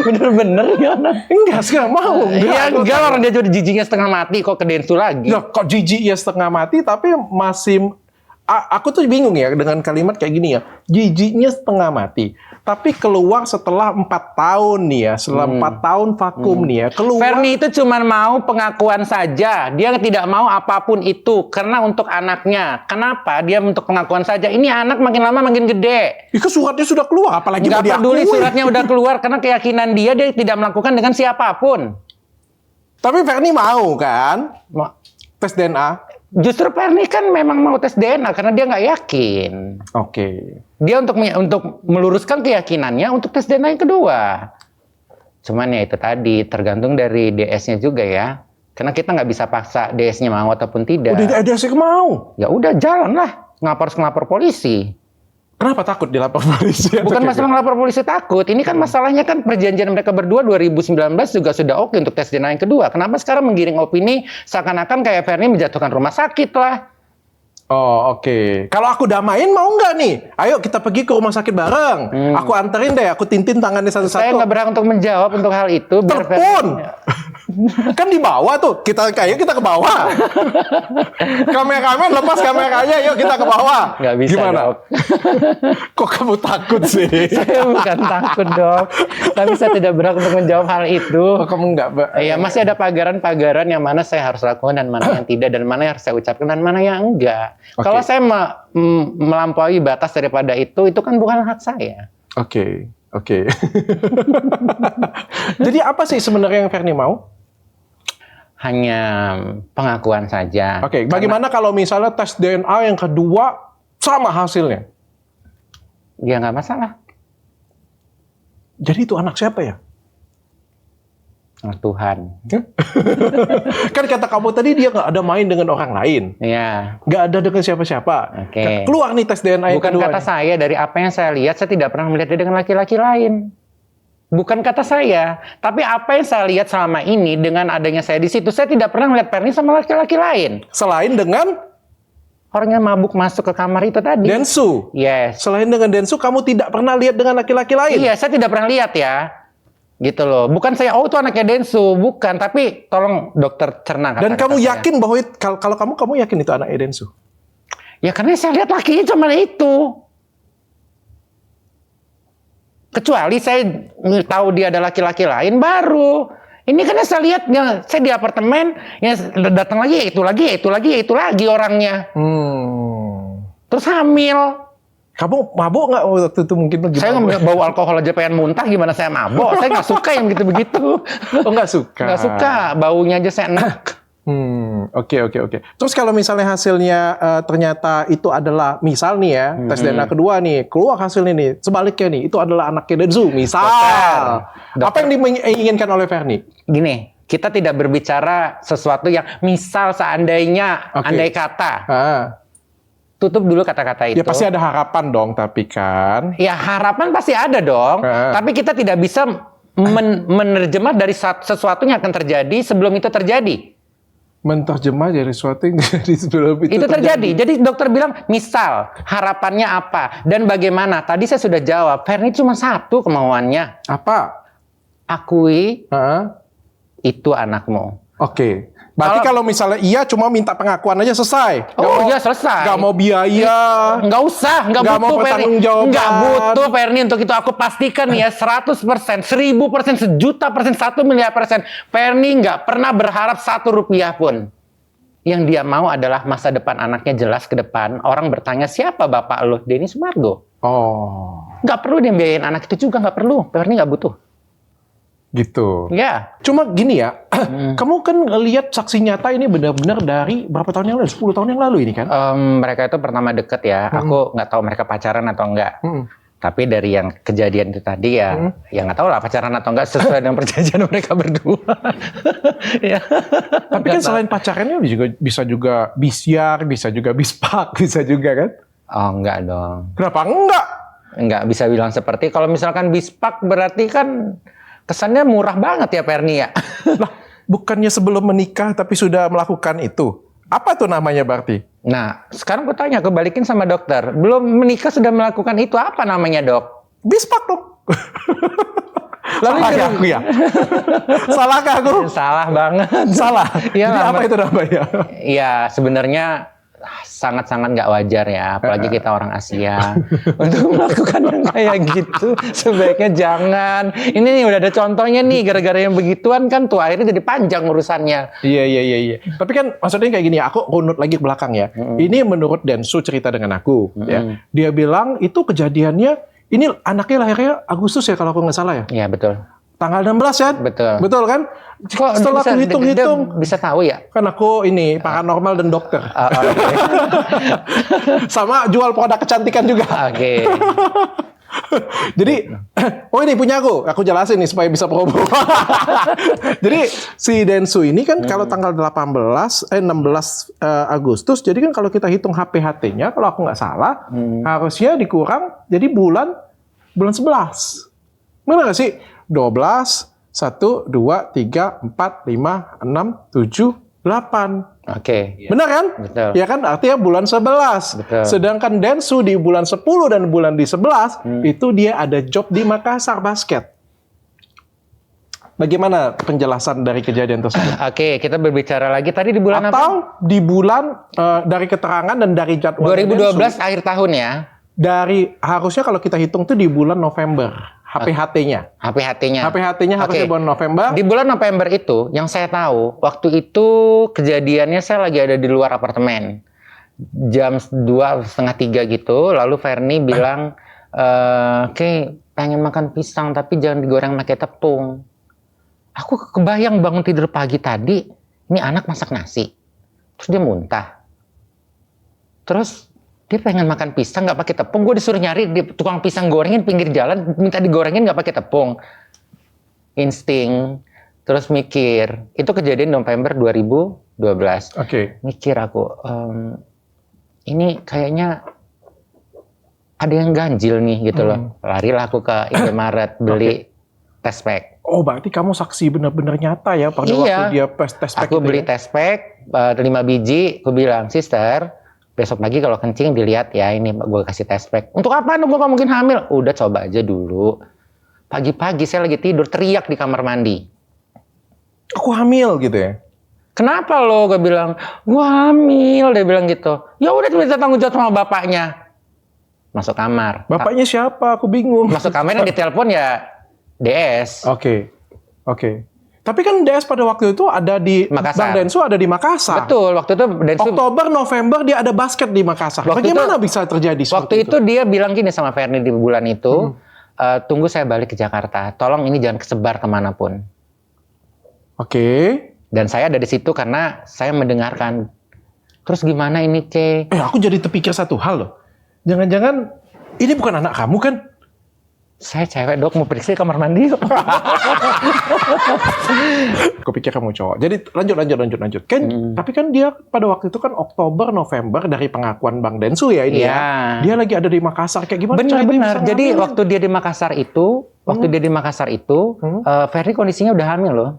S2: Bener-bener ya.
S1: Enggak, sekarang mau.
S2: Enggak orang dia jadi jijinya setengah mati kok ke Densu lagi.
S1: Ya, kok jijik ya setengah mati tapi masih aku tuh bingung ya dengan kalimat kayak gini ya. Jijiknya setengah mati, tapi keluar setelah 4 tahun nih ya. Setelah 4 tahun vakum nih ya. Keluar.
S2: Fernie itu cuma mau pengakuan saja. Dia tidak mau apapun itu karena untuk anaknya. Kenapa? Dia untuk pengakuan saja. Ini anak makin lama makin gede.
S1: Itu suratnya sudah keluar, apalagi mau
S2: Nggak peduli
S1: diakui.
S2: suratnya udah keluar karena keyakinan dia tidak melakukan dengan siapapun.
S1: Tapi Fernie mau kan? Tes DNA.
S2: Justru Fernie kan memang mau tes DNA karena dia nggak yakin.
S1: Oke.
S2: Dia untuk meluruskan keyakinannya untuk tes DNA yang kedua. Cuman ya itu tadi tergantung dari DS-nya juga ya. Karena kita nggak bisa paksa DS-nya mau ataupun tidak.
S1: Udah ada sih mau.
S2: Ya udah jalan lah. Ngapa harus ngelapor polisi?
S1: Kenapa takut dilapor polisi?
S2: Bukan masalah ngelapor polisi takut. Ini kan masalahnya kan perjanjian mereka berdua 2019 juga sudah oke untuk tes DNA yang kedua. Kenapa sekarang menggiring opini seakan-akan kayak Fernie menjatuhkan rumah sakit lah.
S1: Oh oke. Kalau aku damain mau nggak nih? Ayo kita pergi ke rumah sakit bareng. Aku anterin deh. Aku tintin tangannya satu-satu.
S2: Saya nggak berhak untuk menjawab untuk hal itu.
S1: Telepon. Kan di bawah tuh. Kita ke bawah. Kameramen lepas kameranya. Yuk kita ke bawah.
S2: Nggak bisa.
S1: Gimana?
S2: Dok.
S1: Kok kamu takut sih?
S2: Saya bukan takut dok. Tapi saya tidak berhak untuk menjawab hal itu.
S1: Oh, kamu nggak?
S2: Ya masih ada pagaran-pagaran yang mana saya harus lakukan dan mana yang tidak. Dan mana yang harus saya ucapkan dan mana yang enggak.
S1: Okay.
S2: Kalau saya melampaui batas daripada itu kan bukan hak saya.
S1: Oke. Jadi apa sih sebenarnya yang Fernie mau?
S2: Hanya pengakuan saja.
S1: Oke. Bagaimana kalau misalnya tes DNA yang kedua sama hasilnya?
S2: Ya nggak masalah.
S1: Jadi itu anak siapa ya?
S2: Tuhan.
S1: Kan kata kamu tadi dia nggak ada main dengan orang lain.
S2: Ya.
S1: Nggak ada dengan siapa-siapa.
S2: Oke.
S1: Keluar nih tes DNA yang
S2: Bukan
S1: kedua.
S2: kata saya, dari apa yang saya lihat, saya tidak pernah melihat dia dengan laki-laki lain. Bukan kata saya, tapi apa yang saya lihat selama ini dengan adanya saya di situ, saya tidak pernah melihat Fernie sama laki-laki lain.
S1: Selain dengan
S2: Orang yang mabuk masuk ke kamar itu tadi.
S1: Densu.
S2: Yes.
S1: Selain dengan Densu, kamu tidak pernah lihat dengan laki-laki lain?
S2: Iya, saya tidak pernah lihat ya. Gitu loh. Bukan saya, itu anaknya Densu. Bukan, tapi tolong dokter cerna kata-kata
S1: Dan kamu
S2: saya.
S1: yakin bahwa kalau kamu yakin itu anaknya Densu?
S2: Ya karena saya lihat lakinya cuma itu. Kecuali saya tahu dia ada laki-laki lain baru. Ini kan saya lihat, saya di apartemen, ya datang lagi, itu lagi orangnya. Terus hamil.
S1: Kamu mabuk nggak waktu itu mungkin?
S2: Saya nggak bau alkohol aja pengen muntah, gimana saya mabuk? Saya nggak suka yang begitu-begitu.
S1: Oh nggak suka?
S2: Nggak suka, baunya aja saya enak.
S1: Oke. Terus kalau misalnya hasilnya ternyata itu adalah, misal nih ya, tes DNA kedua nih, keluar hasilnya nih, sebaliknya nih, itu adalah anaknya Densu, misal.
S2: Dokter.
S1: Apa yang diinginkan oleh Fernie?
S2: Gini, kita tidak berbicara sesuatu yang misal seandainya, andai kata. Tutup dulu kata-kata itu.
S1: Ya pasti ada harapan dong, tapi kan.
S2: Ya harapan pasti ada dong. Tapi kita tidak bisa menerjemah dari sesuatu yang akan terjadi sebelum itu terjadi.
S1: Menerjemah dari sesuatu yang terjadi sebelum itu
S2: terjadi. Jadi dokter bilang, misal harapannya apa dan bagaimana? Tadi saya sudah jawab. Fernie cuma satu kemauannya.
S1: Apa?
S2: Akui itu anakmu.
S1: Oke. Berarti kalau misalnya iya cuma minta pengakuan aja selesai.
S2: Iya selesai.
S1: Gak mau biaya.
S2: Nggak usah, nggak butuh
S1: mau pertanggungjawaban.
S2: Nggak butuh Fernie untuk itu. Aku pastikan ya 100%, 1000%, 1.000.000%, 1 miliar %. Fernie nggak pernah berharap 1 rupiah pun. Yang dia mau adalah masa depan anaknya jelas ke depan. Orang bertanya, siapa bapak lo? Denny Sumargo.
S1: Oh.
S2: Nggak perlu dia biayain anak itu juga, nggak perlu. Fernie nggak butuh.
S1: Gitu.
S2: Ya.
S1: Cuma gini ya, kamu kan ngelihat saksi nyata ini benar-benar dari berapa tahun yang lalu? 10 tahun yang lalu ini kan?
S2: Mereka itu pertama deket ya. Aku nggak tahu mereka pacaran atau enggak. Tapi dari yang kejadian itu tadi ya, ya nggak tahu lah pacaran atau enggak sesuai dengan perjanjian mereka berdua. Ya.
S1: Tapi kan selain pacarannya juga bisa juga bisyar, bisa juga bispak, bisa juga kan?
S2: Oh enggak dong.
S1: Kenapa enggak?
S2: Enggak bisa bilang seperti, kalau misalkan bispak berarti kan kesannya murah banget ya Fernie ya.
S1: Nah, bukannya sebelum menikah tapi sudah melakukan itu. Apa tuh namanya berarti?
S2: Nah, sekarang aku tanya, aku balikin sama dokter. Belum menikah sudah melakukan itu, apa namanya dok?
S1: Bispak dong. Lalu salah aku ya? Salahkah aku?
S2: Salah banget.
S1: Salah?
S2: Ya,
S1: jadi apa itu namanya?
S2: Ya, sebenarnya sangat-sangat nggak wajar ya, apalagi kita orang Asia untuk melakukan yang kayak gitu. Sebaiknya jangan. Ini nih udah ada contohnya nih, gara-gara yang begituan kan tuh akhirnya jadi panjang urusannya.
S1: Iya. Tapi kan maksudnya kayak gini, aku runut lagi ke belakang ya. Ini menurut Densu cerita dengan aku. Ya. Dia bilang itu kejadiannya, ini anaknya lahirnya Agustus ya kalau aku nggak salah ya?
S2: Iya betul.
S1: Tanggal 16 ya?
S2: Betul.
S1: Betul kan?
S2: Kok
S1: setelah aku hitung-hitung,
S2: bisa tahu ya?
S1: kan aku ini paranormal dan dokter.
S2: Okay.
S1: Sama jual produk kecantikan juga.
S2: Oke.
S1: Jadi, oh ini punya aku jelasin nih supaya bisa promo. Jadi si Densu ini kan kalau tanggal 16 Agustus, jadi kan kalau kita hitung HPHT-nya, kalau aku nggak salah, harusnya dikurang jadi bulan 11. Benar nggak sih? 12, 1, 2, 3, 4, 5, 6, 7, 8.
S2: Oke.
S1: Benar kan?
S2: Betul.
S1: Ya kan? Artinya bulan 11.
S2: Betul.
S1: Sedangkan Densu di bulan 10 dan bulan di 11, itu dia ada job di Makassar Basket. Bagaimana penjelasan dari kejadian tersebut?
S2: Oke, kita berbicara lagi tadi di bulan
S1: Atau
S2: apa?
S1: di bulan dari keterangan dan dari jadwal
S2: 2012
S1: Densu,
S2: akhir tahun ya.
S1: dari harusnya kalau kita hitung tuh di bulan November. HPHT-nya.
S2: HPHT-nya.
S1: HPHT-nya harusnya bulan November.
S2: Di bulan November itu, yang saya tahu, waktu itu kejadiannya saya lagi ada di luar apartemen. Jam 2:30 gitu, lalu Fernie bilang, pengen makan pisang, tapi jangan digoreng pakai tepung. Aku kebayang bangun tidur pagi tadi, ini anak masak nasi. Terus dia muntah. Terus dia pengen makan pisang nggak pakai tepung, gue disuruh nyari di tukang pisang gorengin pinggir jalan, minta digorengin nggak pakai tepung. Insting, terus mikir, itu kejadian November 2012.
S1: Oke.
S2: Mikir aku, ini kayaknya ada yang ganjil nih gitu loh. Larilah aku ke Indomaret beli test pack.
S1: Oh, berarti kamu saksi benar-benar nyata ya pada waktu dia test pack.
S2: Aku beli test pack 5 biji, aku bilang, sister, besok pagi kalau kencing dilihat ya, ini gue kasih test pack. Untuk apa? Gue gak mungkin hamil. Udah coba aja dulu. Pagi-pagi saya lagi tidur, teriak di kamar mandi.
S1: Aku hamil gitu ya?
S2: Kenapa lo? Gue bilang, gue hamil. Dia bilang gitu. Ya udah minta tanggung jawab sama bapaknya. Masuk kamar.
S1: Bapaknya siapa? Aku bingung.
S2: Masuk kamar yang ditelepon ya DS.
S1: Oke. Tapi kan DS pada waktu itu ada di
S2: Makassar.
S1: Bang Densu ada di Makassar.
S2: Betul, waktu itu Densu,
S1: Oktober, November dia ada basket di Makassar. Bagaimana bisa terjadi
S2: waktu
S1: seperti
S2: itu? Dia bilang gini sama Fernie di bulan itu, tunggu saya balik ke Jakarta. Tolong ini jangan kesebar kemanapun.
S1: Oke.
S2: Dan saya ada di situ karena saya mendengarkan. Terus gimana ini, C?
S1: Aku jadi terpikir satu hal loh. Jangan-jangan ini bukan anak kamu kan?
S2: Saya cewek dok, mau periksa kamar mandi yuk.
S1: Aku pikir kamu cowok. Jadi lanjut. Kan, tapi kan dia pada waktu itu kan Oktober, November dari pengakuan Bang Densu ya ini ya. Dia lagi ada di Makassar. Kayak gimana?
S2: Benar. Jadi waktu dia di Makassar itu, Fernie kondisinya udah hamil loh.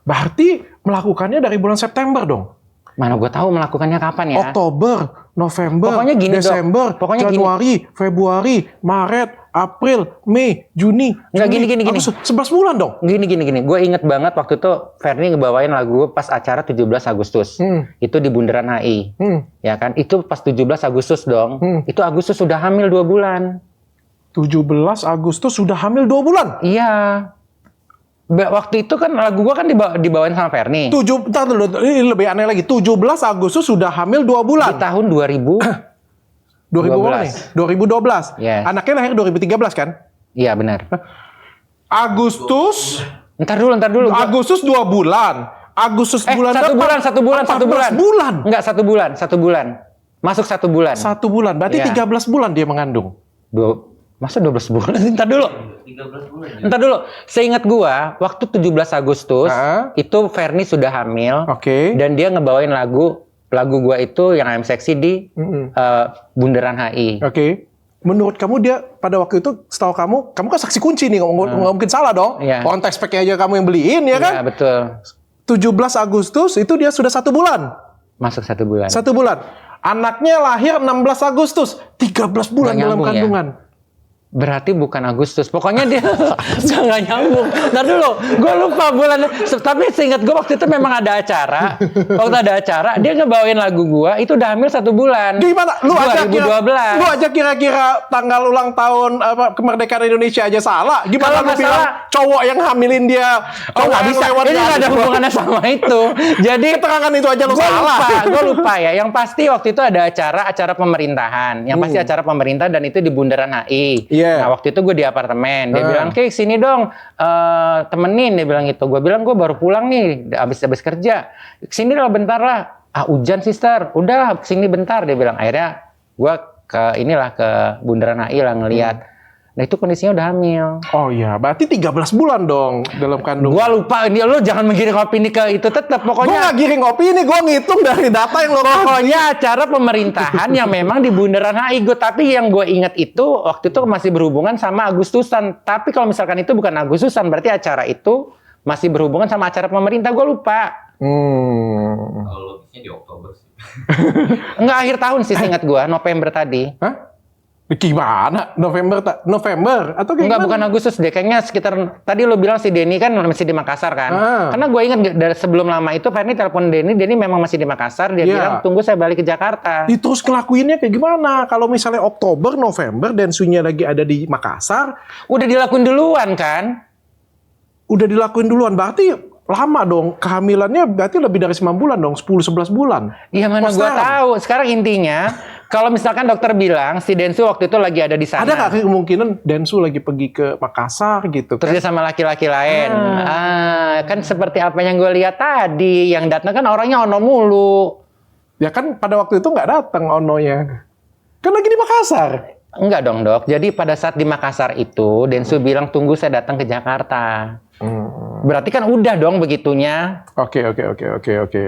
S1: Berarti melakukannya dari bulan September dong?
S2: Mana gue tahu melakukannya kapan ya?
S1: Oktober, November,
S2: pokoknya gini,
S1: Desember, Januari, Februari, Maret, April, Mei, Juni.
S2: Nggak, gini.
S1: 11 bulan dong?
S2: Gini. Gue inget banget waktu itu Fernie ngebawain lagu pas acara 17 Agustus. Itu di Bundaran HI. Ya kan? Itu pas 17 Agustus dong. Itu Agustus sudah hamil 2 bulan.
S1: 17 Agustus sudah hamil 2 bulan?
S2: Iya. Waktu itu kan lagu gua kan dibawain sama Ferni.
S1: Ntar dulu, ini lebih aneh lagi. 17 Agustus sudah hamil 2 bulan.
S2: Di tahun 2000.
S1: 2000 berapa nih? 2012.
S2: Yes.
S1: Anaknya lahir 2013 kan?
S2: Iya benar.
S1: Agustus.
S2: Ntar dulu.
S1: Agustus 2 bulan. Agustus bulan
S2: satu bulan.
S1: 14 bulan.
S2: Enggak, 1 bulan. Masuk 1 bulan.
S1: 1 bulan. Berarti 13 bulan dia mengandung.
S2: Masa 12 bulan? Ntar dulu.
S5: 13 bulan.
S2: Ntar dulu. Seingat gua, waktu 17 Agustus, itu Ferni sudah hamil.
S1: Oke.
S2: Dan dia ngebawain lagu gua itu yang I'm Sexy di Bundaran HI.
S1: Oke. Menurut kamu dia pada waktu itu, setahu kamu kan saksi kunci nih, nggak mungkin salah dong.
S2: Iya.
S1: Konteks speknya aja kamu yang beliin, ya kan?
S2: Iya, betul.
S1: 17 Agustus itu dia sudah 1 bulan.
S2: Masuk 1 bulan.
S1: 1 bulan. Anaknya lahir 16 Agustus. 13 bulan
S2: Nggak
S1: dalam
S2: nyambung,
S1: kandungan.
S2: Berarti bukan Agustus. Pokoknya dia nggak nyambung. Ntar dulu, gue lupa bulan. Tapi seingat gue waktu itu memang ada acara. Waktu ada acara, dia ngebawain lagu gue. Itu udah hamil 1 bulan.
S1: Gimana? Lu
S2: 2012.
S1: aja kira-kira tanggal ulang tahun kemerdekaan Indonesia aja salah. Gimana
S2: Kalau
S1: lu bilang cowok yang hamilin dia?
S2: Oh nggak bisa. Ini nggak ada hubungannya sama itu. Jadi
S1: keterangan itu aja lu salah.
S2: Gue lupa ya. Yang pasti waktu itu ada acara pemerintahan. Yang pasti acara pemerintah dan itu di Bundaran HI.
S1: Yeah.
S2: Nah waktu itu gue di apartemen. Dia bilang, "Kek sini dong, temenin." Dia bilang gitu. Gue bilang, "Gue baru pulang nih, abis kerja. Sini lah bentar lah." "Ah hujan sister." "Udah sini bentar." Dia bilang. Akhirnya gue ke Bundaran HI lah ngeliat. Nah itu kondisinya udah hamil.
S1: Oh iya, berarti 13 bulan dong dalam kandungan.
S2: Gua lupa, lo jangan menggiring opini ke itu tetap. Pokoknya
S1: Gua nggak giring opini, gua ngitung dari data yang lo
S2: pokoknya acara pemerintahan yang memang di Bundaran HI. Tapi yang gue ingat itu waktu itu masih berhubungan sama Agustusan. Tapi kalau misalkan itu bukan Agustusan, berarti acara itu masih berhubungan sama acara pemerintah. Gue lupa.
S5: Kalau logisnya di Oktober sih.
S2: Enggak, akhir tahun sih ingat gue, November tadi.
S1: Hah? Gimana? November atau kayak
S2: Enggak,
S1: gimana?
S2: bukan Agustus deh. Kayaknya sekitar, tadi lo bilang si Denny kan masih di Makassar kan. Karena gue ingat dari sebelum lama itu Ferni telepon Denny memang masih di Makassar. Dia bilang, "Tunggu saya balik ke Jakarta."
S1: Terus ngelakuinnya kayak gimana? Kalau misalnya Oktober, November, dan Sunya lagi ada di Makassar.
S2: Udah dilakuin duluan kan?
S1: Udah dilakuin duluan. Berarti lama dong. Kehamilannya berarti lebih dari 9 bulan dong. 10-11 bulan.
S2: Iya mana gue tahu. Sekarang intinya, kalau misalkan dokter bilang si Densu waktu itu lagi ada di sana.
S1: Ada nggak kemungkinan Densu lagi pergi ke Makassar gitu?
S2: Terus dia sama laki-laki lain. Kan seperti apa yang gue lihat tadi. Yang datang kan orangnya ono mulu.
S1: Ya kan pada waktu itu nggak datang Ononya. Kan lagi di Makassar.
S2: Enggak dong dok. Jadi pada saat di Makassar itu Densu bilang tunggu saya datang ke Jakarta. Berarti kan udah dong begitunya.
S1: Oke.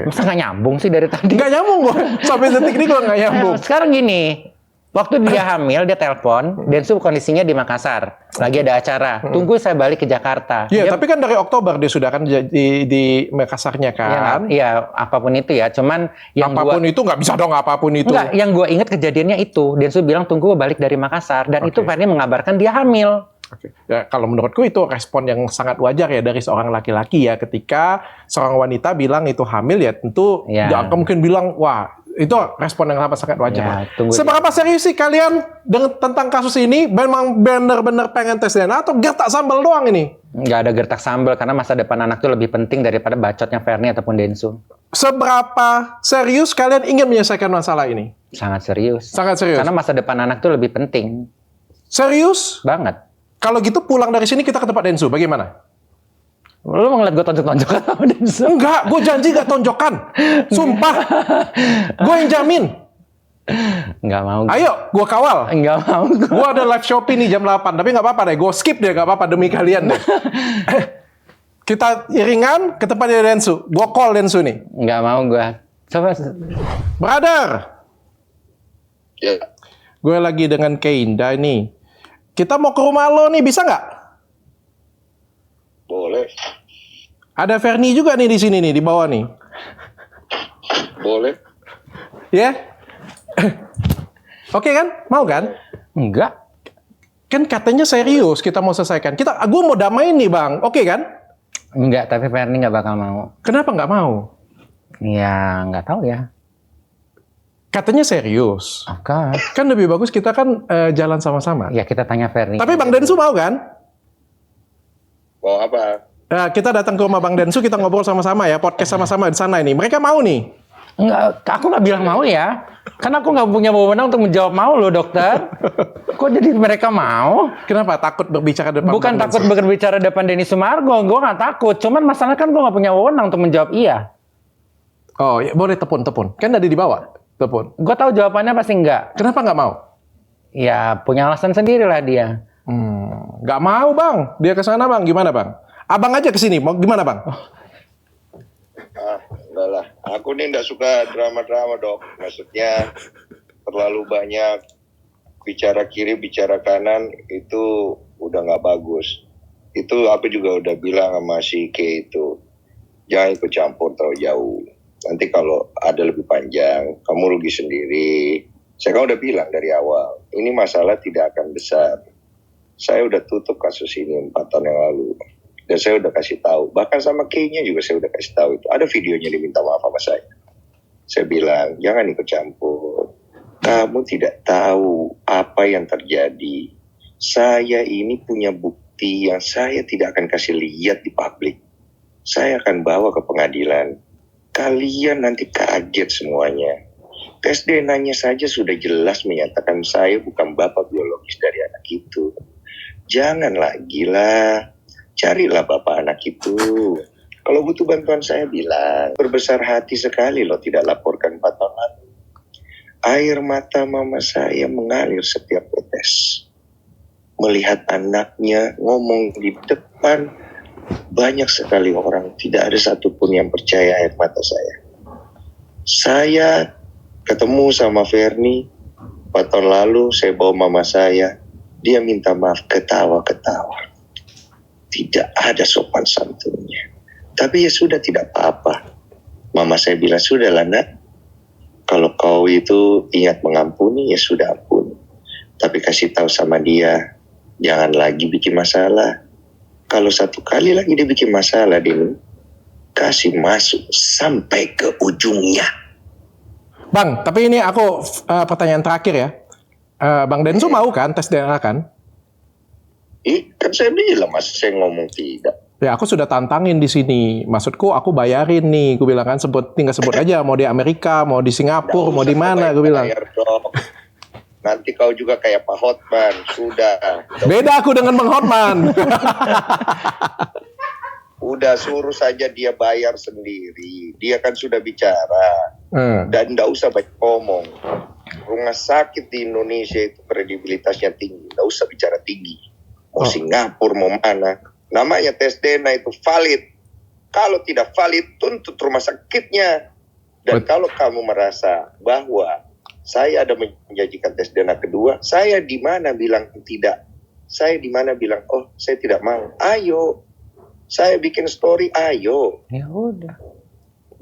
S2: Masa nggak nyambung sih dari tadi?
S1: Nggak nyambung gue. Sampai detik ini gue nggak nyambung.
S2: Sekarang gini. Waktu dia hamil, dia telepon, Densu kondisinya di Makassar. Lagi ada acara. Tunggu saya balik ke Jakarta.
S1: Iya, tapi kan dari Oktober dia sudah kan di Makassarnya kan.
S2: Iya, apapun itu ya. Cuman yang
S1: apapun itu nggak bisa dong apapun itu.
S2: Enggak, yang gue ingat kejadiannya itu. Densu bilang tunggu balik dari Makassar. Dan itu Ferni mengabarkan dia hamil.
S1: Oke. Ya, kalau menurutku itu respon yang sangat wajar ya dari seorang laki-laki ya. Ketika seorang wanita bilang itu hamil ya tentu jangan mungkin bilang wah itu respon yang sangat wajar. Ya, seberapa serius sih kalian tentang kasus ini? Memang benar-benar pengen tes DNA atau gertak sambal doang ini?
S2: Nggak ada gertak sambal karena masa depan anak itu lebih penting daripada bacotnya Ferni ataupun Densu.
S1: Seberapa serius kalian ingin menyelesaikan masalah ini?
S2: Sangat serius.
S1: Sangat serius.
S2: Karena masa depan anak itu lebih penting.
S1: Serius?
S2: Banget.
S1: Kalau gitu pulang dari sini kita ke tempat Densu, bagaimana?
S2: Lu mau ngeliat gue tonjok-tonjokan sama Densu?
S1: Enggak, gue janji gak tonjokan. Sumpah. Gue yang jamin.
S2: Enggak mau.
S1: Ayo, gue kawal.
S2: Enggak mau.
S1: Gue ada live Shopee nih jam 8, tapi gak apa-apa deh. Gue skip deh, gak apa-apa demi kalian deh. Kita iringan ke tempatnya Densu. Gue call Densu nih.
S2: Enggak mau gue. Coba.
S1: Brother.
S3: Ya.
S1: Gue lagi dengan Keinda nih. Kita mau ke rumah lo nih, bisa nggak?
S3: Boleh.
S1: Ada Ferni juga nih di sini nih, di bawah nih.
S3: Boleh.
S1: Ya? Oke kan? Mau kan?
S2: Enggak.
S1: Kan katanya serius kita mau selesaikan. Gue mau damai nih bang. Oke kan?
S2: Enggak, tapi Ferni nggak bakal mau.
S1: Kenapa nggak mau?
S2: Ya, nggak tahu ya.
S1: Katanya serius.
S2: Oke.
S1: Kan lebih bagus kita kan jalan sama-sama.
S2: Ya kita tanya Ferni.
S1: Tapi Bang Densu mau kan?
S3: Mau apa?
S1: Kita datang ke rumah Bang Densu, kita ngobrol sama-sama ya, podcast sama-sama di sana ini. Mereka mau nih?
S2: Enggak, aku nggak bilang mau ya. Karena aku nggak punya wewenang untuk menjawab mau loh, dokter. Kok jadi mereka mau?
S1: Kenapa? Takut berbicara depan
S2: Bukan
S1: Bang
S2: takut
S1: Densu?
S2: berbicara depan Denny Sumargo. Gue nggak takut. Cuman masalah kan gue nggak punya wewenang untuk menjawab iya.
S1: Oh, ya, boleh tepun. Kan ada di bawah, tepun.
S2: Gue tahu jawabannya pasti enggak.
S1: Kenapa nggak mau?
S2: Ya punya alasan sendiri lah dia.
S1: Nggak mau Bang, dia ke sana Bang, gimana Bang? Abang aja ke sini, mau gimana Bang?
S3: Enggak lah. Aku nih nggak suka drama-drama, Dok. Maksudnya terlalu banyak bicara kiri, bicara kanan, itu udah nggak bagus. Itu aku juga udah bilang sama si K itu. Jangan ikut campur terlalu jauh. Nanti kalau ada lebih panjang, kamu rugi sendiri. Saya kan udah bilang dari awal, ini masalah tidak akan besar. Saya udah tutup kasus ini 4 tahun yang lalu. Dan saya udah kasih tahu, bahkan sama K-nya juga saya udah kasih tahu itu. Ada videonya diminta maaf sama saya. Saya bilang, jangan ikut campur. Kamu tidak tahu apa yang terjadi. Saya ini punya bukti yang saya tidak akan kasih lihat di publik. Saya akan bawa ke pengadilan. Kalian nanti kaget semuanya. Tes DNA-nya saja sudah jelas menyatakan saya bukan bapak biologis dari anak itu. Jangan lagi lah. Carilah bapak anak itu. Kalau butuh bantuan saya bilang. Berbesar hati sekali loh tidak laporkan 4 tahun lalu. Air mata mama saya mengalir setiap protes. Melihat anaknya ngomong di depan. Banyak sekali orang. Tidak ada satupun yang percaya air mata saya. Saya ketemu sama Ferni 4 tahun lalu. Saya bawa mama saya. Dia minta maaf, ketawa-ketawa. Tidak ada sopan santunnya. Tapi ya sudah, tidak apa-apa. Mama saya bilang, sudahlah nak. Kalau kau itu ingat mengampuni, ya sudah ampun. Tapi kasih tahu sama dia, jangan lagi bikin masalah. Kalau satu kali lagi dia bikin masalah, Dini, kasih masuk sampai ke ujungnya.
S1: Bang, tapi ini aku pertanyaan terakhir ya. Bang Densu mau kan tes DNA kan?
S3: Kan saya bilang, mas saya ngomong tidak.
S1: Ya aku sudah tantangin di sini. Maksudku aku bayarin nih. Gue bilang kan tinggal sebut aja mau di Amerika, mau di Singapura, mau di mana. Gue bilang.
S3: Nanti kau juga kayak Pak Hotman. Sudah.
S1: Beda aku dengan Bang Hotman.
S3: Udah suruh saja dia bayar sendiri. Dia kan sudah bicara. Dan nggak usah banyak ngomong. Rumah sakit di Indonesia itu kredibilitasnya tinggi. Nggak usah bicara tinggi. Mau Singapura, mau mana. Namanya tes DNA itu valid. Kalau tidak valid, tuntut rumah sakitnya. Dan kalau kamu merasa bahwa saya ada menjanjikan tes DNA kedua, saya di mana bilang tidak. Saya di mana bilang, oh saya tidak mau. Ayo. Saya bikin story, ayo.
S2: Ya udah.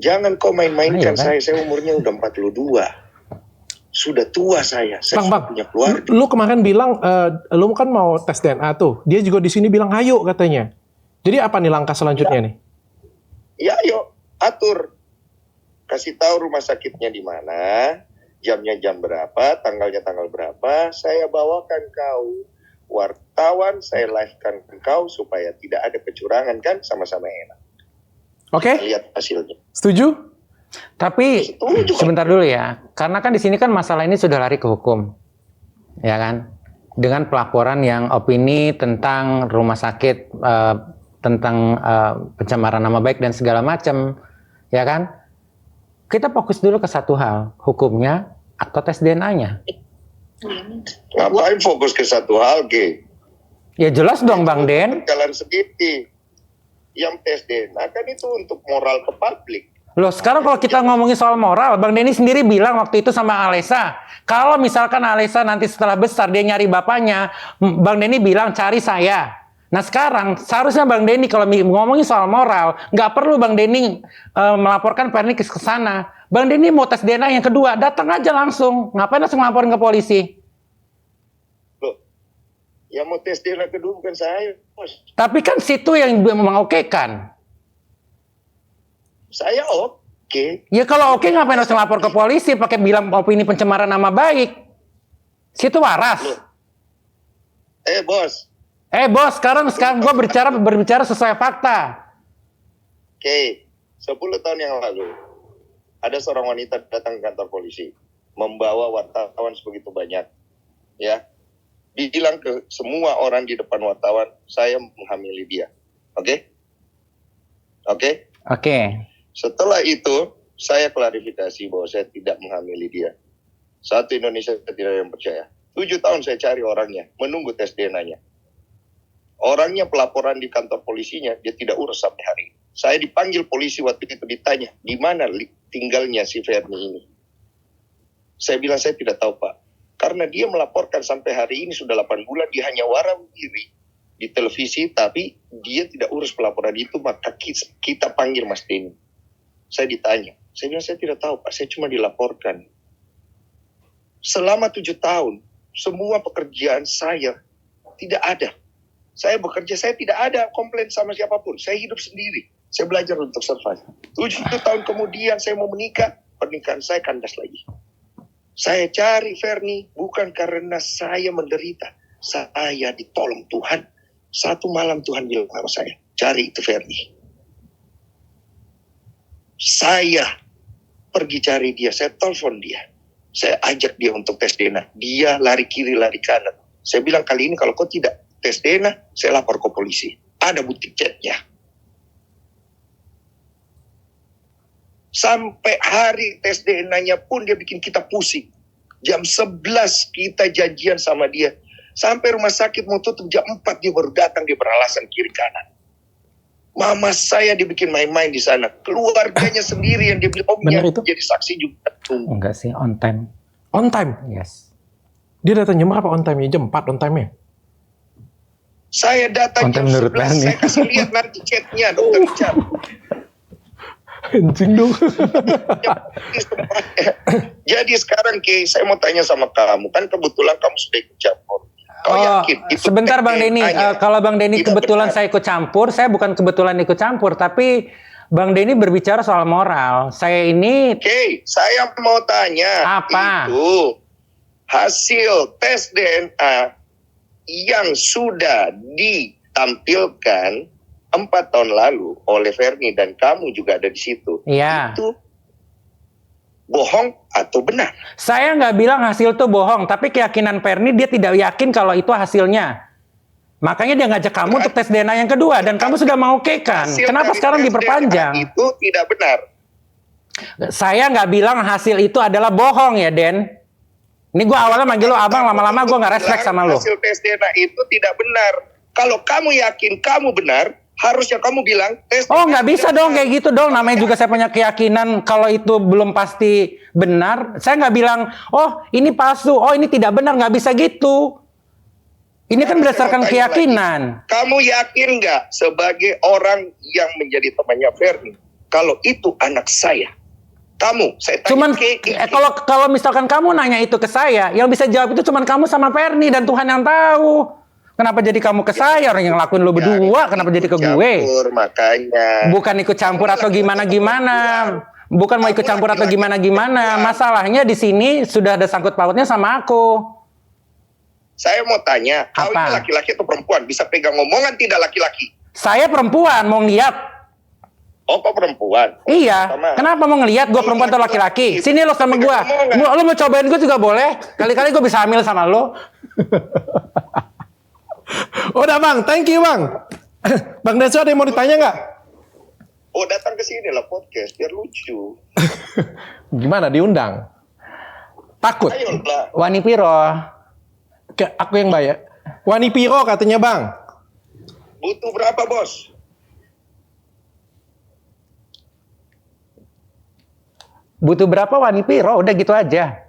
S3: Jangan kau main-mainkan
S2: Ayo, kan?
S3: saya umurnya udah 42. Sudah tua saya
S1: Bang,
S3: punya keluarga.
S1: lu kemarin bilang, lu kan mau tes DNA tuh. Dia juga di sini bilang, ayo katanya. Jadi apa nih langkah selanjutnya nih?
S3: Ya ayo, atur. Kasih tahu rumah sakitnya di mana, jamnya jam berapa, tanggalnya tanggal berapa. Saya bawakan kau wartawan, saya live-kan ke kau supaya tidak ada kecurangan kan, sama-sama enak.
S1: Oke?
S3: Lihat hasilnya.
S1: Setuju?
S2: Tapi sebentar dulu ya, karena kan di sini kan masalah ini sudah lari ke hukum, ya kan? Dengan pelaporan yang opini tentang rumah sakit, tentang pencemaran nama baik dan segala macam, ya kan? Kita fokus dulu ke satu hal, hukumnya atau tes DNA-nya.
S3: Ngapain fokus ke satu hal, Ge?
S2: Ya jelas dong, Bang Den.
S3: Jalan sendiri. Yang tes DNA kan itu untuk moral ke publik.
S2: Loh, sekarang kalau kita ngomongin soal moral, Bang Denny sendiri bilang waktu itu sama Alessa, kalau misalkan Alessa nanti setelah besar dia nyari bapaknya, Bang Denny bilang cari saya. Nah sekarang seharusnya Bang Denny kalau ngomongin soal moral, nggak perlu Bang Denny melaporkan Ferni ke sana. Bang Denny mau tes DNA yang kedua, datang aja langsung. Ngapain langsung laporin ke polisi?
S3: Loh, yang mau tes DNA kedua bukan saya, Bos.
S2: Tapi kan situ yang mengokekan.
S3: Saya oke.
S2: Ya kalau oke ngapain harus lapor ke polisi pakai bilang opini pencemaran nama baik? Situ waras.
S3: Loh. Bos.
S2: Bos, sekarang gue berbicara sesuai fakta.
S3: Oke, 10 tahun yang lalu ada seorang wanita datang ke kantor polisi membawa wartawan sebegitu banyak, ya. Bilang ke semua orang di depan wartawan, saya menghamili dia. Oke? Setelah itu, saya klarifikasi bahwa saya tidak menghamili dia. Satu Indonesia tidak ada yang percaya. 7 tahun saya cari orangnya, menunggu tes DNA-nya. Orangnya pelaporan di kantor polisinya, dia tidak urus sampai hari ini. Saya dipanggil polisi waktu itu ditanya, di mana tinggalnya si Ferni ini? Saya bilang, saya tidak tahu Pak. Karena dia melaporkan sampai hari ini sudah 8 bulan, dia hanya warawiri diri di televisi, tapi dia tidak urus pelaporan itu, maka kita panggil Mas Denny. Saya ditanya, saya bilang, saya tidak tahu Pak, saya cuma dilaporkan. Selama 7 tahun, semua pekerjaan saya tidak ada. Saya bekerja, saya tidak ada komplain sama siapapun. Saya hidup sendiri. Saya belajar untuk survive. 7 tahun kemudian saya mau menikah, pernikahan saya kandas lagi. Saya cari Ferni bukan karena saya menderita. Saya ditolong Tuhan. Satu malam Tuhan bilang sama saya, cari itu Ferni. Saya pergi cari dia, saya telepon dia. Saya ajak dia untuk tes DNA. Dia lari kiri, lari kanan. Saya bilang, kali ini kalau kau tidak tes DNA, saya lapor ke polisi. Ada bukti chatnya. Sampai hari tes DNA-nya pun dia bikin kita pusing. Jam 11 kita janjian sama dia. Sampai rumah sakit mau tutup jam 4 dia baru datang, dia beralasan kiri kanan. Mama saya dibikin main-main di sana. Keluarganya sendiri yang dia bilang, jadi saksi juga.
S2: Enggak sih, on time.
S1: On time?
S2: Yes.
S1: Dia datang jam berapa on time-nya? Jam 4 on time-nya?
S3: Saya datang jam 11, saya kasih lihat nanti chatnya, Dokter Richard.
S1: Anjing dong.
S3: Jadi sekarang saya mau tanya sama kamu, kan kebetulan kamu sudah ikut campur. Kau yakin?
S2: Sebentar Bang Denny, kalau Bang Denny kebetulan saya ikut campur, saya bukan kebetulan ikut campur, tapi Bang Denny berbicara soal moral. Saya ini...
S3: Oke, saya mau tanya.
S2: Apa?
S3: Itu hasil tes DNA yang sudah ditampilkan 4 tahun lalu oleh Ferni dan kamu juga ada di situ.
S2: Iya.
S3: Itu bohong atau benar?
S2: Saya nggak bilang hasil itu bohong, tapi keyakinan Ferni dia tidak yakin kalau itu hasilnya. Makanya dia ngajak kamu untuk tes DNA yang kedua dan kamu sudah mau kan? Kenapa sekarang diperpanjang?
S3: Itu tidak benar.
S2: Saya nggak bilang hasil itu adalah bohong ya, Den. Ini gue awalnya manggil lo abang, lama-lama gue nggak respect sama lo.
S3: Hasil tes DNA itu tidak benar. Kalau kamu yakin kamu benar, harusnya kamu bilang tes DNA.
S2: Oh, nggak bisa dong kayak gitu dong. Namanya juga saya punya keyakinan kalau itu belum pasti benar. Saya nggak bilang, oh ini palsu, oh ini tidak benar. Nggak bisa gitu. Ini kan berdasarkan keyakinan.
S3: Lagi. Kamu yakin nggak sebagai orang yang menjadi temannya Ferni, kalau itu anak saya? Kamu, saya tanya.
S2: Cuman kalau misalkan kamu nanya itu ke saya, yang bisa jawab itu cuman kamu sama Ferni dan Tuhan yang tahu. Kenapa jadi kamu ke saya, orang yang ngelakuin lo berdua, kenapa jadi ke gue?
S3: Makanya.
S2: Bukan ikut campur atau gimana-gimana. Bukan mau ikut campur atau gimana-gimana. Masalahnya di sini sudah ada sangkut pautnya sama aku.
S3: Saya mau tanya, kau ini laki-laki atau perempuan? Bisa pegang omongan tidak laki-laki?
S2: Saya perempuan, mau ngeliat.
S3: Oh, kok perempuan?
S2: Iya, kenapa mau ngeliat gue perempuan atau laki-laki? Sini lo sama gue. Lo mau cobain gue juga boleh. Kali-kali gue bisa hamil sama lo.
S1: Udah Bang, thank you Bang. Bang Deso ada yang mau ditanya nggak?
S3: Oh, datang ke sini lah podcast, biar lucu.
S1: Gimana, diundang? Takut?
S3: Ayolah.
S2: Wani piro?
S1: Aku yang bayar. Wani piro katanya Bang.
S3: Butuh berapa bos?
S2: Butuh berapa Wani piro? Udah gitu aja.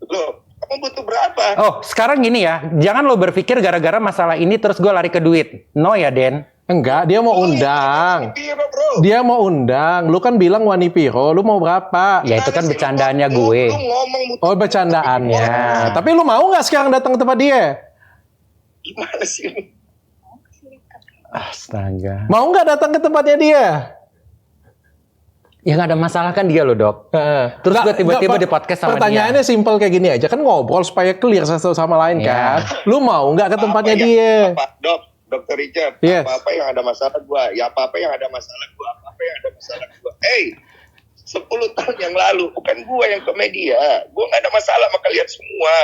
S3: Loh, kamu butuh berapa?
S2: Oh, sekarang gini ya. Jangan lo berpikir gara-gara masalah ini terus gue lari ke duit. No ya, Den.
S1: Enggak, dia mau undang. Dia mau undang. Lu kan bilang Wani piro, lu mau berapa?
S2: Ya itu kan bercandaannya gue.
S1: Oh, bercandaannya. Tapi lu mau nggak sekarang datang ke tempat dia?
S3: Gimana sih?
S2: Astaga.
S1: Mau nggak datang ke tempatnya dia?
S2: Ya nggak ada masalah kan dia loh dok. Terus gue tiba-tiba di podcast sama
S1: pertanyaannya
S2: dia.
S1: simpel kayak gini aja kan, ngobrol supaya clear satu sama lain kan. Lu mau nggak ke tempatnya dia?
S3: Dok, Dokter Richard,
S1: Yes.
S3: apa-apa yang ada masalah gua, ya apa-apa yang ada masalah gua, apa-apa yang ada masalah gua. 10 tahun yang lalu, bukan gua yang ke media. Gua nggak ada masalah sama kalian semua.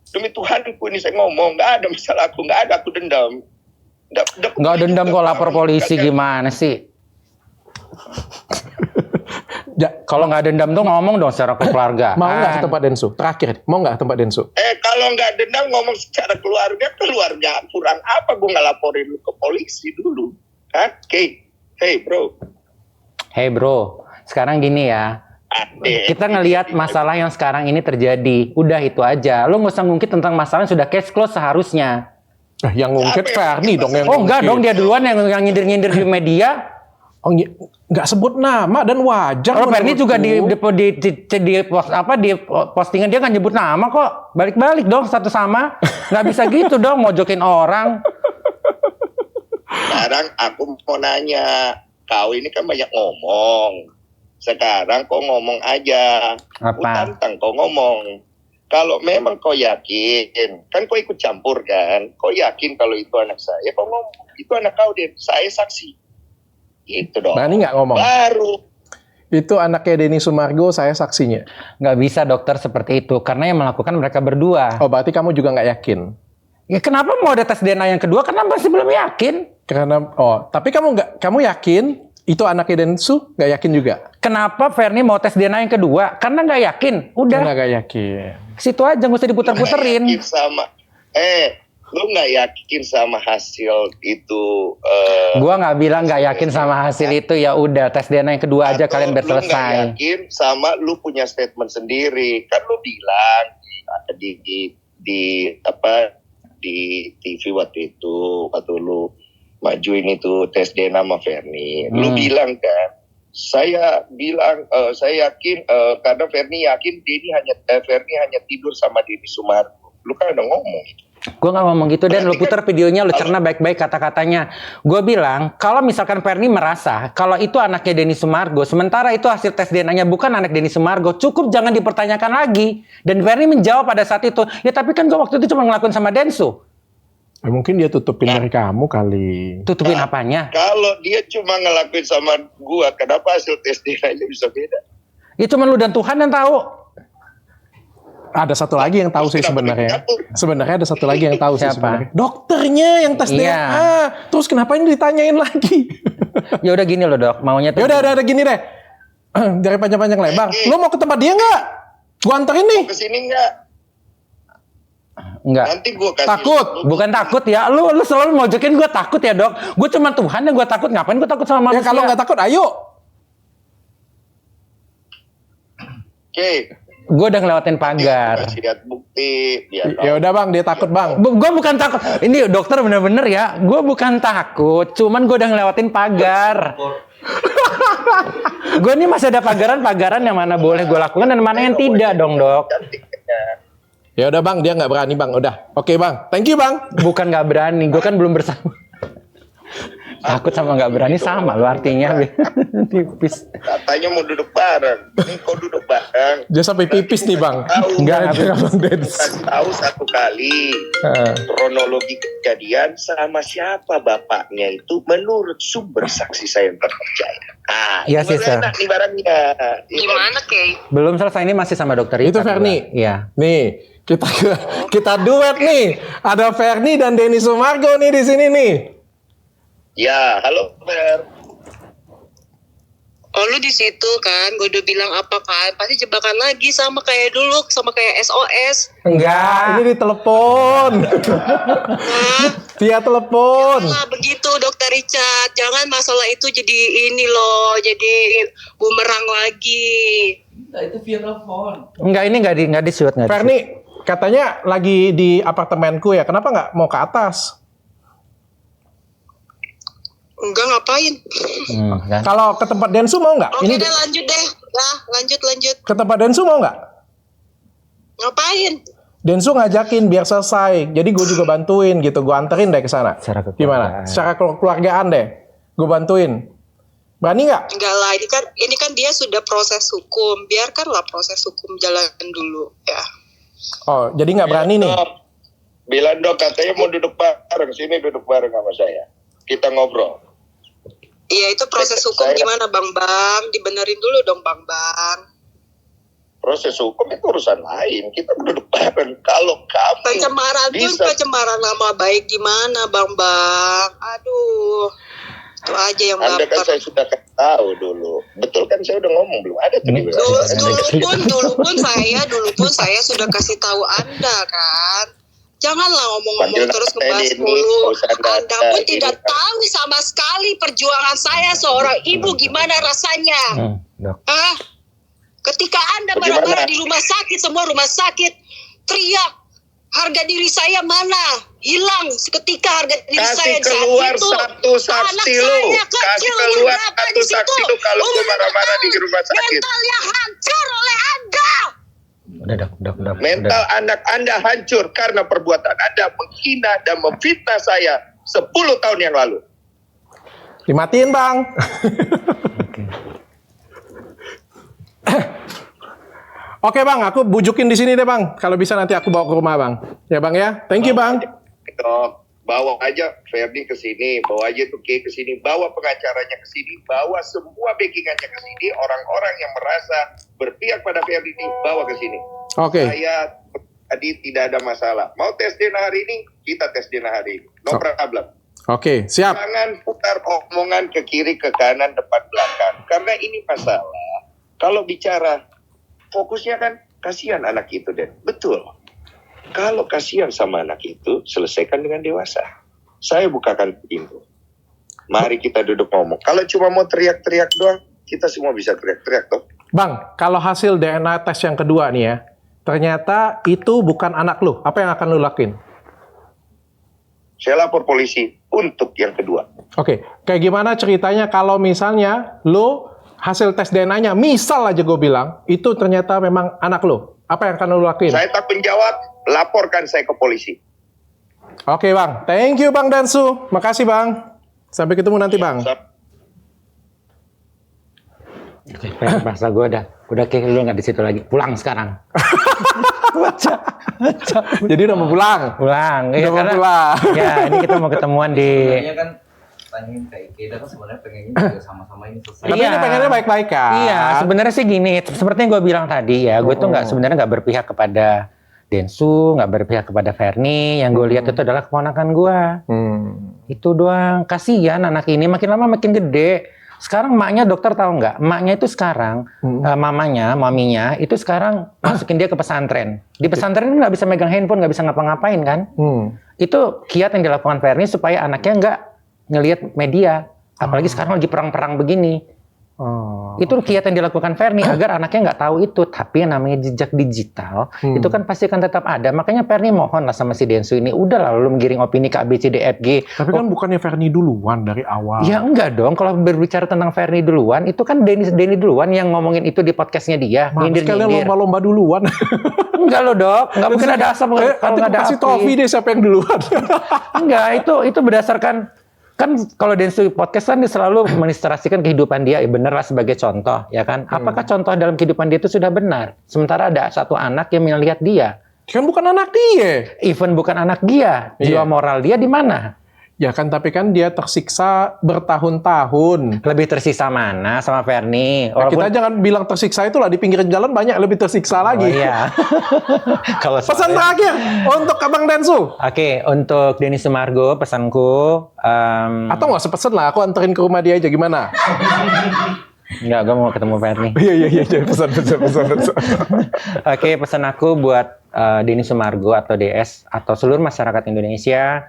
S3: Demi Tuhanku ini saya ngomong, nggak ada masalah nggak ada aku dendam.
S2: Nggak dendam kok lapor polisi gimana sih?
S1: Ya,
S2: Kalau nggak dendam tuh ngomong dong secara kekeluargaan.
S1: mau nggak ke tempat Densu? Terakhir, mau nggak ke tempat Densu?
S3: Kalau nggak dendam ngomong secara keluarga kurang apa gua nggak laporin lu ke polisi dulu. Hey bro,
S2: Sekarang gini ya.
S3: Adek.
S2: Kita ngelihat masalah yang sekarang ini terjadi. Udah itu aja. Lo nggak usah ngungkit tentang masalah yang sudah case close seharusnya.
S1: Yang ngungkit Ferni dong yang
S2: Oh enggak
S1: ngungkit.
S2: dong, dia duluan yang nyindir-nyindir di media.
S1: Oh, nggak sebut nama dan wajar.
S2: Kalau Ferni juga
S1: menurutku.
S2: di postingan dia nggak nyebut nama kok. Balik-balik dong satu sama. Nggak bisa gitu dong mojokin orang.
S3: Sekarang aku mau nanya, kau ini kan banyak ngomong. Sekarang kau ngomong aja. Aku
S2: Apa?
S3: tantang kau ngomong. Kalau memang kau yakin, kan kau ikut campur kan? Kau yakin kalau itu anak saya, kau ngomong. Itu anak kau, Den. Saya saksi. Itu dong.
S1: Berani nggak ngomong?
S3: Baru.
S1: Itu anaknya Denny Sumargo, saya saksinya.
S2: Nggak bisa dokter seperti itu. Karena yang melakukan mereka berdua.
S1: Oh, berarti kamu juga nggak yakin?
S2: Ya kenapa mau ada tes DNA yang kedua? Karena masih belum yakin.
S1: Tapi kamu yakin itu anaknya Densu? Nggak yakin juga?
S2: Kenapa Ferni mau tes DNA yang kedua? Karena nggak yakin. Udah.
S1: Karena nggak yakin.
S2: Situ aja, nggak usah diputer-puterin.
S3: Nggak yakin sama. Lu nggak yakin sama hasil itu?
S2: Gua nggak bilang nggak yakin sama hasil itu, ya udah tes DNA yang kedua aja kalian biar
S3: Lu nggak
S2: selesai.
S3: yakin sama lu punya statement sendiri. Kan lu bilang di TV waktu itu waktu lu majuin itu tes DNA sama Ferni. Lu bilang kan, saya yakin karena Ferni yakin Ferni hanya tidur sama Denny Sumargo. Lu kan udah ngomong itu.
S2: Gue nggak ngomong gitu, dan lu puter videonya, lu cerna baik-baik kata-katanya. Gue bilang kalau misalkan Ferni merasa kalau itu anaknya Denny Sumargo, sementara itu hasil tes DNA-nya bukan anak Denny Sumargo, cukup jangan dipertanyakan lagi. Dan Ferni menjawab pada saat itu, ya tapi kan gue waktu itu cuma ngelakuin sama Densu.
S1: Mungkin dia tutupin dari kamu kali.
S2: Tutupin apanya?
S3: Kalau dia cuma ngelakuin sama gua, kenapa hasil tes DNA-nya bisa beda?
S2: Ya cuma lu dan Tuhan yang tahu.
S1: Ada satu lagi yang tahu sih sebenarnya. Sebenarnya ada satu lagi yang tahu sih
S2: Siapa?
S1: sebenarnya. Dokternya yang tes
S2: Iya.
S1: DNA. Terus kenapa ini ditanyain lagi?
S2: Ya udah gini loh dok, maunya tuh.
S1: Ya udah gini deh. Dari panjang-panjang lebar. Lu mau ke tempat dia nggak? Gua anterin nih.
S3: Kesini nggak?
S2: Enggak.
S3: Nanti gua kasih.
S1: Takut.
S2: Bukan takut ya, lu selalu mojokin gue takut ya dok. Gue cuma Tuhan yang gue takut, ngapain gue takut sama
S1: Ya
S2: manusia?
S1: kalau nggak takut, ayo.
S3: Oke.
S2: Gue udah ngelewatin pagar.
S3: Kasih lihat bukti. Dia tahu.
S1: Ya udah bang, dia takut bang.
S2: Gue bukan takut. Ini dokter bener-bener ya. Gue bukan takut. Cuman gue udah ngelewatin pagar. Gue ini masih ada pagaran-pagaran yang mana boleh gue lakukan dan mana yang tidak dong dok.
S1: Ya udah bang, dia nggak berani bang. Udah, oke bang. Thank you bang.
S2: Bukan nggak berani. Gue kan belum bersama. Takut sama nggak berani sama lo artinya. Tipis.
S3: Katanya mau duduk bareng. Ini kok duduk bareng?
S1: Dia sampai pipis nih bang.
S2: Enggak,
S1: bang Dens.
S3: Kasih tahu satu kali kronologi kejadian sama siapa bapaknya itu menurut sumber saksi saya yang terpercaya.
S2: Iya sih, Sir.
S3: enak nih barangnya.
S4: Gimana, Kay?
S2: Belum selesai, ini masih sama dokter
S1: Itu
S2: Richard,
S1: Ferni.
S2: gua. Iya.
S1: Nih, kita duet nih. Ada Ferni dan Denny Sumargo nih di sini nih.
S3: Ya, halo Fer.
S4: Oh, lu di situ kan, gue udah bilang apa kan, pasti jebakan lagi sama kayak dulu, sama kayak SOS.
S2: Enggak.
S1: Ini di telepon.
S4: Nah,
S1: Via telepon.
S4: lah begitu Dokter Richard, jangan masalah itu jadi ini loh, jadi bumerang lagi.
S5: Itu via telepon.
S2: Enggak, ini enggak di-shoot.
S1: Ferni, katanya lagi di apartemenku ya. Kenapa nggak mau ke atas?
S4: Enggak, ngapain?
S2: Kan?
S1: Kalau ke tempat Densu mau nggak?
S4: Oke deh, lanjut deh. Nah, lanjut.
S1: Ke tempat Densu mau nggak?
S4: Ngapain?
S1: Densu ngajakin biar selesai. Jadi gue juga bantuin gitu. Gue anterin deh ke sana.
S2: Secara kekeluargaan.
S1: Gimana? Secara keluargaan deh. Gue bantuin. Berani nggak?
S4: Enggak lah, ini kan dia sudah proses hukum. Biarkanlah proses hukum jalan dulu ya.
S1: Oh, jadi nggak berani nih?
S3: Bilang dok katanya mau duduk bareng, sini duduk bareng sama saya. Kita ngobrol.
S4: Iya itu proses hukum gimana Bang? Dibenerin dulu dong Bang.
S3: Proses hukum itu urusan lain. Kita duduk bareng. Kalau kamu
S4: pencemaran
S3: bisa...
S4: pencemaran nama baik gimana Bang? Aduh. Itu aja yang
S3: Anda kan saya sudah tahu dulu. Betul kan saya udah ngomong belum ada tuh.
S4: Dulu pun saya sudah kasih tahu Anda kan. Janganlah ngomong-ngomong terus ngebahas mulu. Anda pun tidak tahu sama sekali perjuangan saya seorang ibu gimana rasanya. Ketika Anda marah-marah di rumah sakit, semua rumah sakit teriak, harga diri saya mana? Hilang seketika harga diri saya
S3: saat itu. Anak saya kecil
S2: keluar
S3: satu saksi itu kalau gue marah-marah di rumah sakit.
S4: Mentalnya hancur oleh Anda.
S2: Udah.
S3: Mental anak Anda hancur karena perbuatan Anda menghina dan memfitnah saya 10 tahun yang lalu.
S1: Dimatiin Bang. Oke Bang, aku bujukin di sini deh Bang. Kalau bisa nanti aku bawa ke rumah Bang. Ya Bang ya. Thank you Bang.
S3: Bawa aja Ferdi ke sini, bawa aja Tuki ke sini, bawa pengacaranya ke sini, bawa semua backingannya ke sini, orang-orang yang merasa berpihak pada Ferdi ini bawa ke sini.
S1: Oke.
S3: Saya tadi tidak ada masalah. Mau tes DNA hari ini, kita tes DNA hari ini. No problem.
S1: Oke, siap.
S3: Jangan putar omongan ke kiri, ke kanan, depan, belakang. Karena ini masalah. Kalau bicara, fokusnya kan kasihan anak itu, Den. Betul. Kalau kasihan sama anak itu, selesaikan dengan dewasa. Saya bukakan pintu. Mari kita duduk ngomong. Kalau cuma mau teriak-teriak doang, kita semua bisa teriak-teriak toh.
S1: Bang, kalau hasil DNA tes yang kedua nih ya, ternyata itu bukan anak lu. Apa yang akan lu lakuin?
S3: Saya lapor polisi untuk yang kedua.
S1: Oke, kayak gimana ceritanya kalau misalnya lu hasil tes DNA-nya, misal aja gue bilang, itu ternyata memang anak lu. Apa yang akan lu lakuin?
S3: Saya tanggung jawab, laporkan saya ke polisi.
S1: Oke Bang, thank you Bang Dansu. Makasih Bang. Sampai ketemu nanti Bang.
S2: Bahasa gue udah kayak lu nggak di situ lagi. Pulang sekarang.
S1: Jadi udah mau pulang.
S2: Iya,
S1: mau pulang.
S2: Ya, ini kita mau ketemuan di.
S5: Sebenarnya kan tanyain kayak kita kan sebenarnya pengennya juga sama-sama ini selesai.
S1: Tapi ini pengennya baik-baik kan.
S2: Iya, sebenarnya sih gini. Seperti yang gue bilang tadi ya, gue tuh sebenarnya nggak berpihak kepada Densu, nggak berpihak kepada Ferni. Yang gue lihat itu adalah keponakan gue. Itu doang. Kasihan anak ini makin lama makin gede. Sekarang emaknya dokter tahu nggak? Emaknya itu sekarang, maminya itu sekarang masukin dia ke pesantren. Di pesantren nggak bisa megang handphone, nggak bisa ngapa-ngapain kan? Itu kiat yang dilakukan Ferni supaya anaknya nggak ngelihat media. Apalagi sekarang lagi perang-perang begini. Itu kiat yang dilakukan Ferni agar anaknya nggak tahu itu. Tapi yang namanya jejak digital itu kan pasti akan tetap ada. Makanya Ferni mohon lah sama si Densu ini, udah lah lu menggiring opini ke A, B, C, D, F, G.
S1: Tapi kan bukannya Ferni duluan dari awal.
S2: Ya enggak dong, kalau berbicara tentang Ferni duluan, itu kan Denny duluan yang ngomongin itu di podcastnya dia.
S1: Sekalian lomba-lomba duluan.
S2: Enggak loh dok, enggak mungkin ada asap kalau nggak ada
S1: kasih topi deh siapa yang duluan.
S2: Enggak, itu berdasarkan. Kan kalau Densu podcast kan dia selalu mengilustrasikan kehidupan dia, benar lah sebagai contoh, ya kan? Apakah contoh dalam kehidupan dia itu sudah benar? Sementara ada satu anak yang melihat dia.
S1: Kan bukan anak dia.
S2: Even bukan anak dia, jiwa moral dia di mana?
S1: Ya kan, tapi kan dia tersiksa bertahun-tahun.
S2: Lebih tersiksa mana sama Ferni?
S1: Nah, kita jangan bilang tersiksa itulah, di pinggir jalan banyak lebih tersiksa lagi.
S2: Iya. Kalau
S1: pesan terakhir untuk Abang Densu.
S2: Oke, untuk Denny Sumargo pesanku.
S1: Atau nggak usah pesen lah, aku anterin ke rumah dia aja gimana?
S2: Enggak, gue mau ketemu Ferni.
S1: Iya, pesan.
S2: Oke, pesan aku buat Denny Sumargo atau DS atau seluruh masyarakat Indonesia,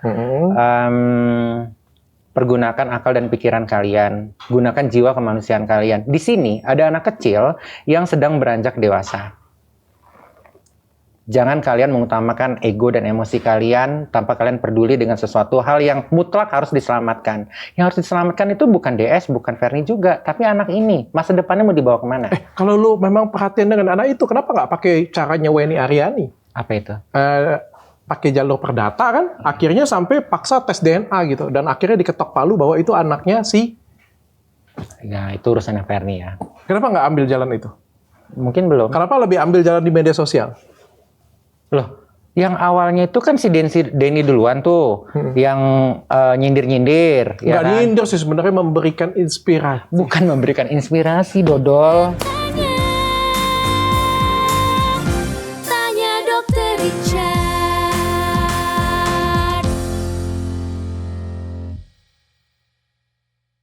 S2: pergunakan akal dan pikiran kalian, gunakan jiwa kemanusiaan kalian. Di sini ada anak kecil yang sedang beranjak dewasa. Jangan kalian mengutamakan ego dan emosi kalian tanpa kalian peduli dengan sesuatu hal yang mutlak harus diselamatkan. Yang harus diselamatkan itu bukan DS, bukan Ferni juga, tapi anak ini. Masa depannya mau dibawa kemana?
S1: Kalau lu memang perhatian dengan anak itu, kenapa nggak pakai caranya Weni Aryani?
S2: Apa itu?
S1: Pakai jalur perdata kan? Akhirnya sampai paksa tes DNA gitu. Dan akhirnya diketok palu bahwa itu anaknya si...
S2: Ya, itu urusannya Ferni ya.
S1: Kenapa nggak ambil jalan itu?
S2: Mungkin belum.
S1: Kenapa lebih ambil jalan di media sosial?
S2: Loh, Yang awalnya itu kan si Denny duluan tuh, yang nyindir-nyindir.
S1: Nggak nyindir sih sebenarnya, memberikan inspirasi.
S2: Bukan memberikan inspirasi, Dodol.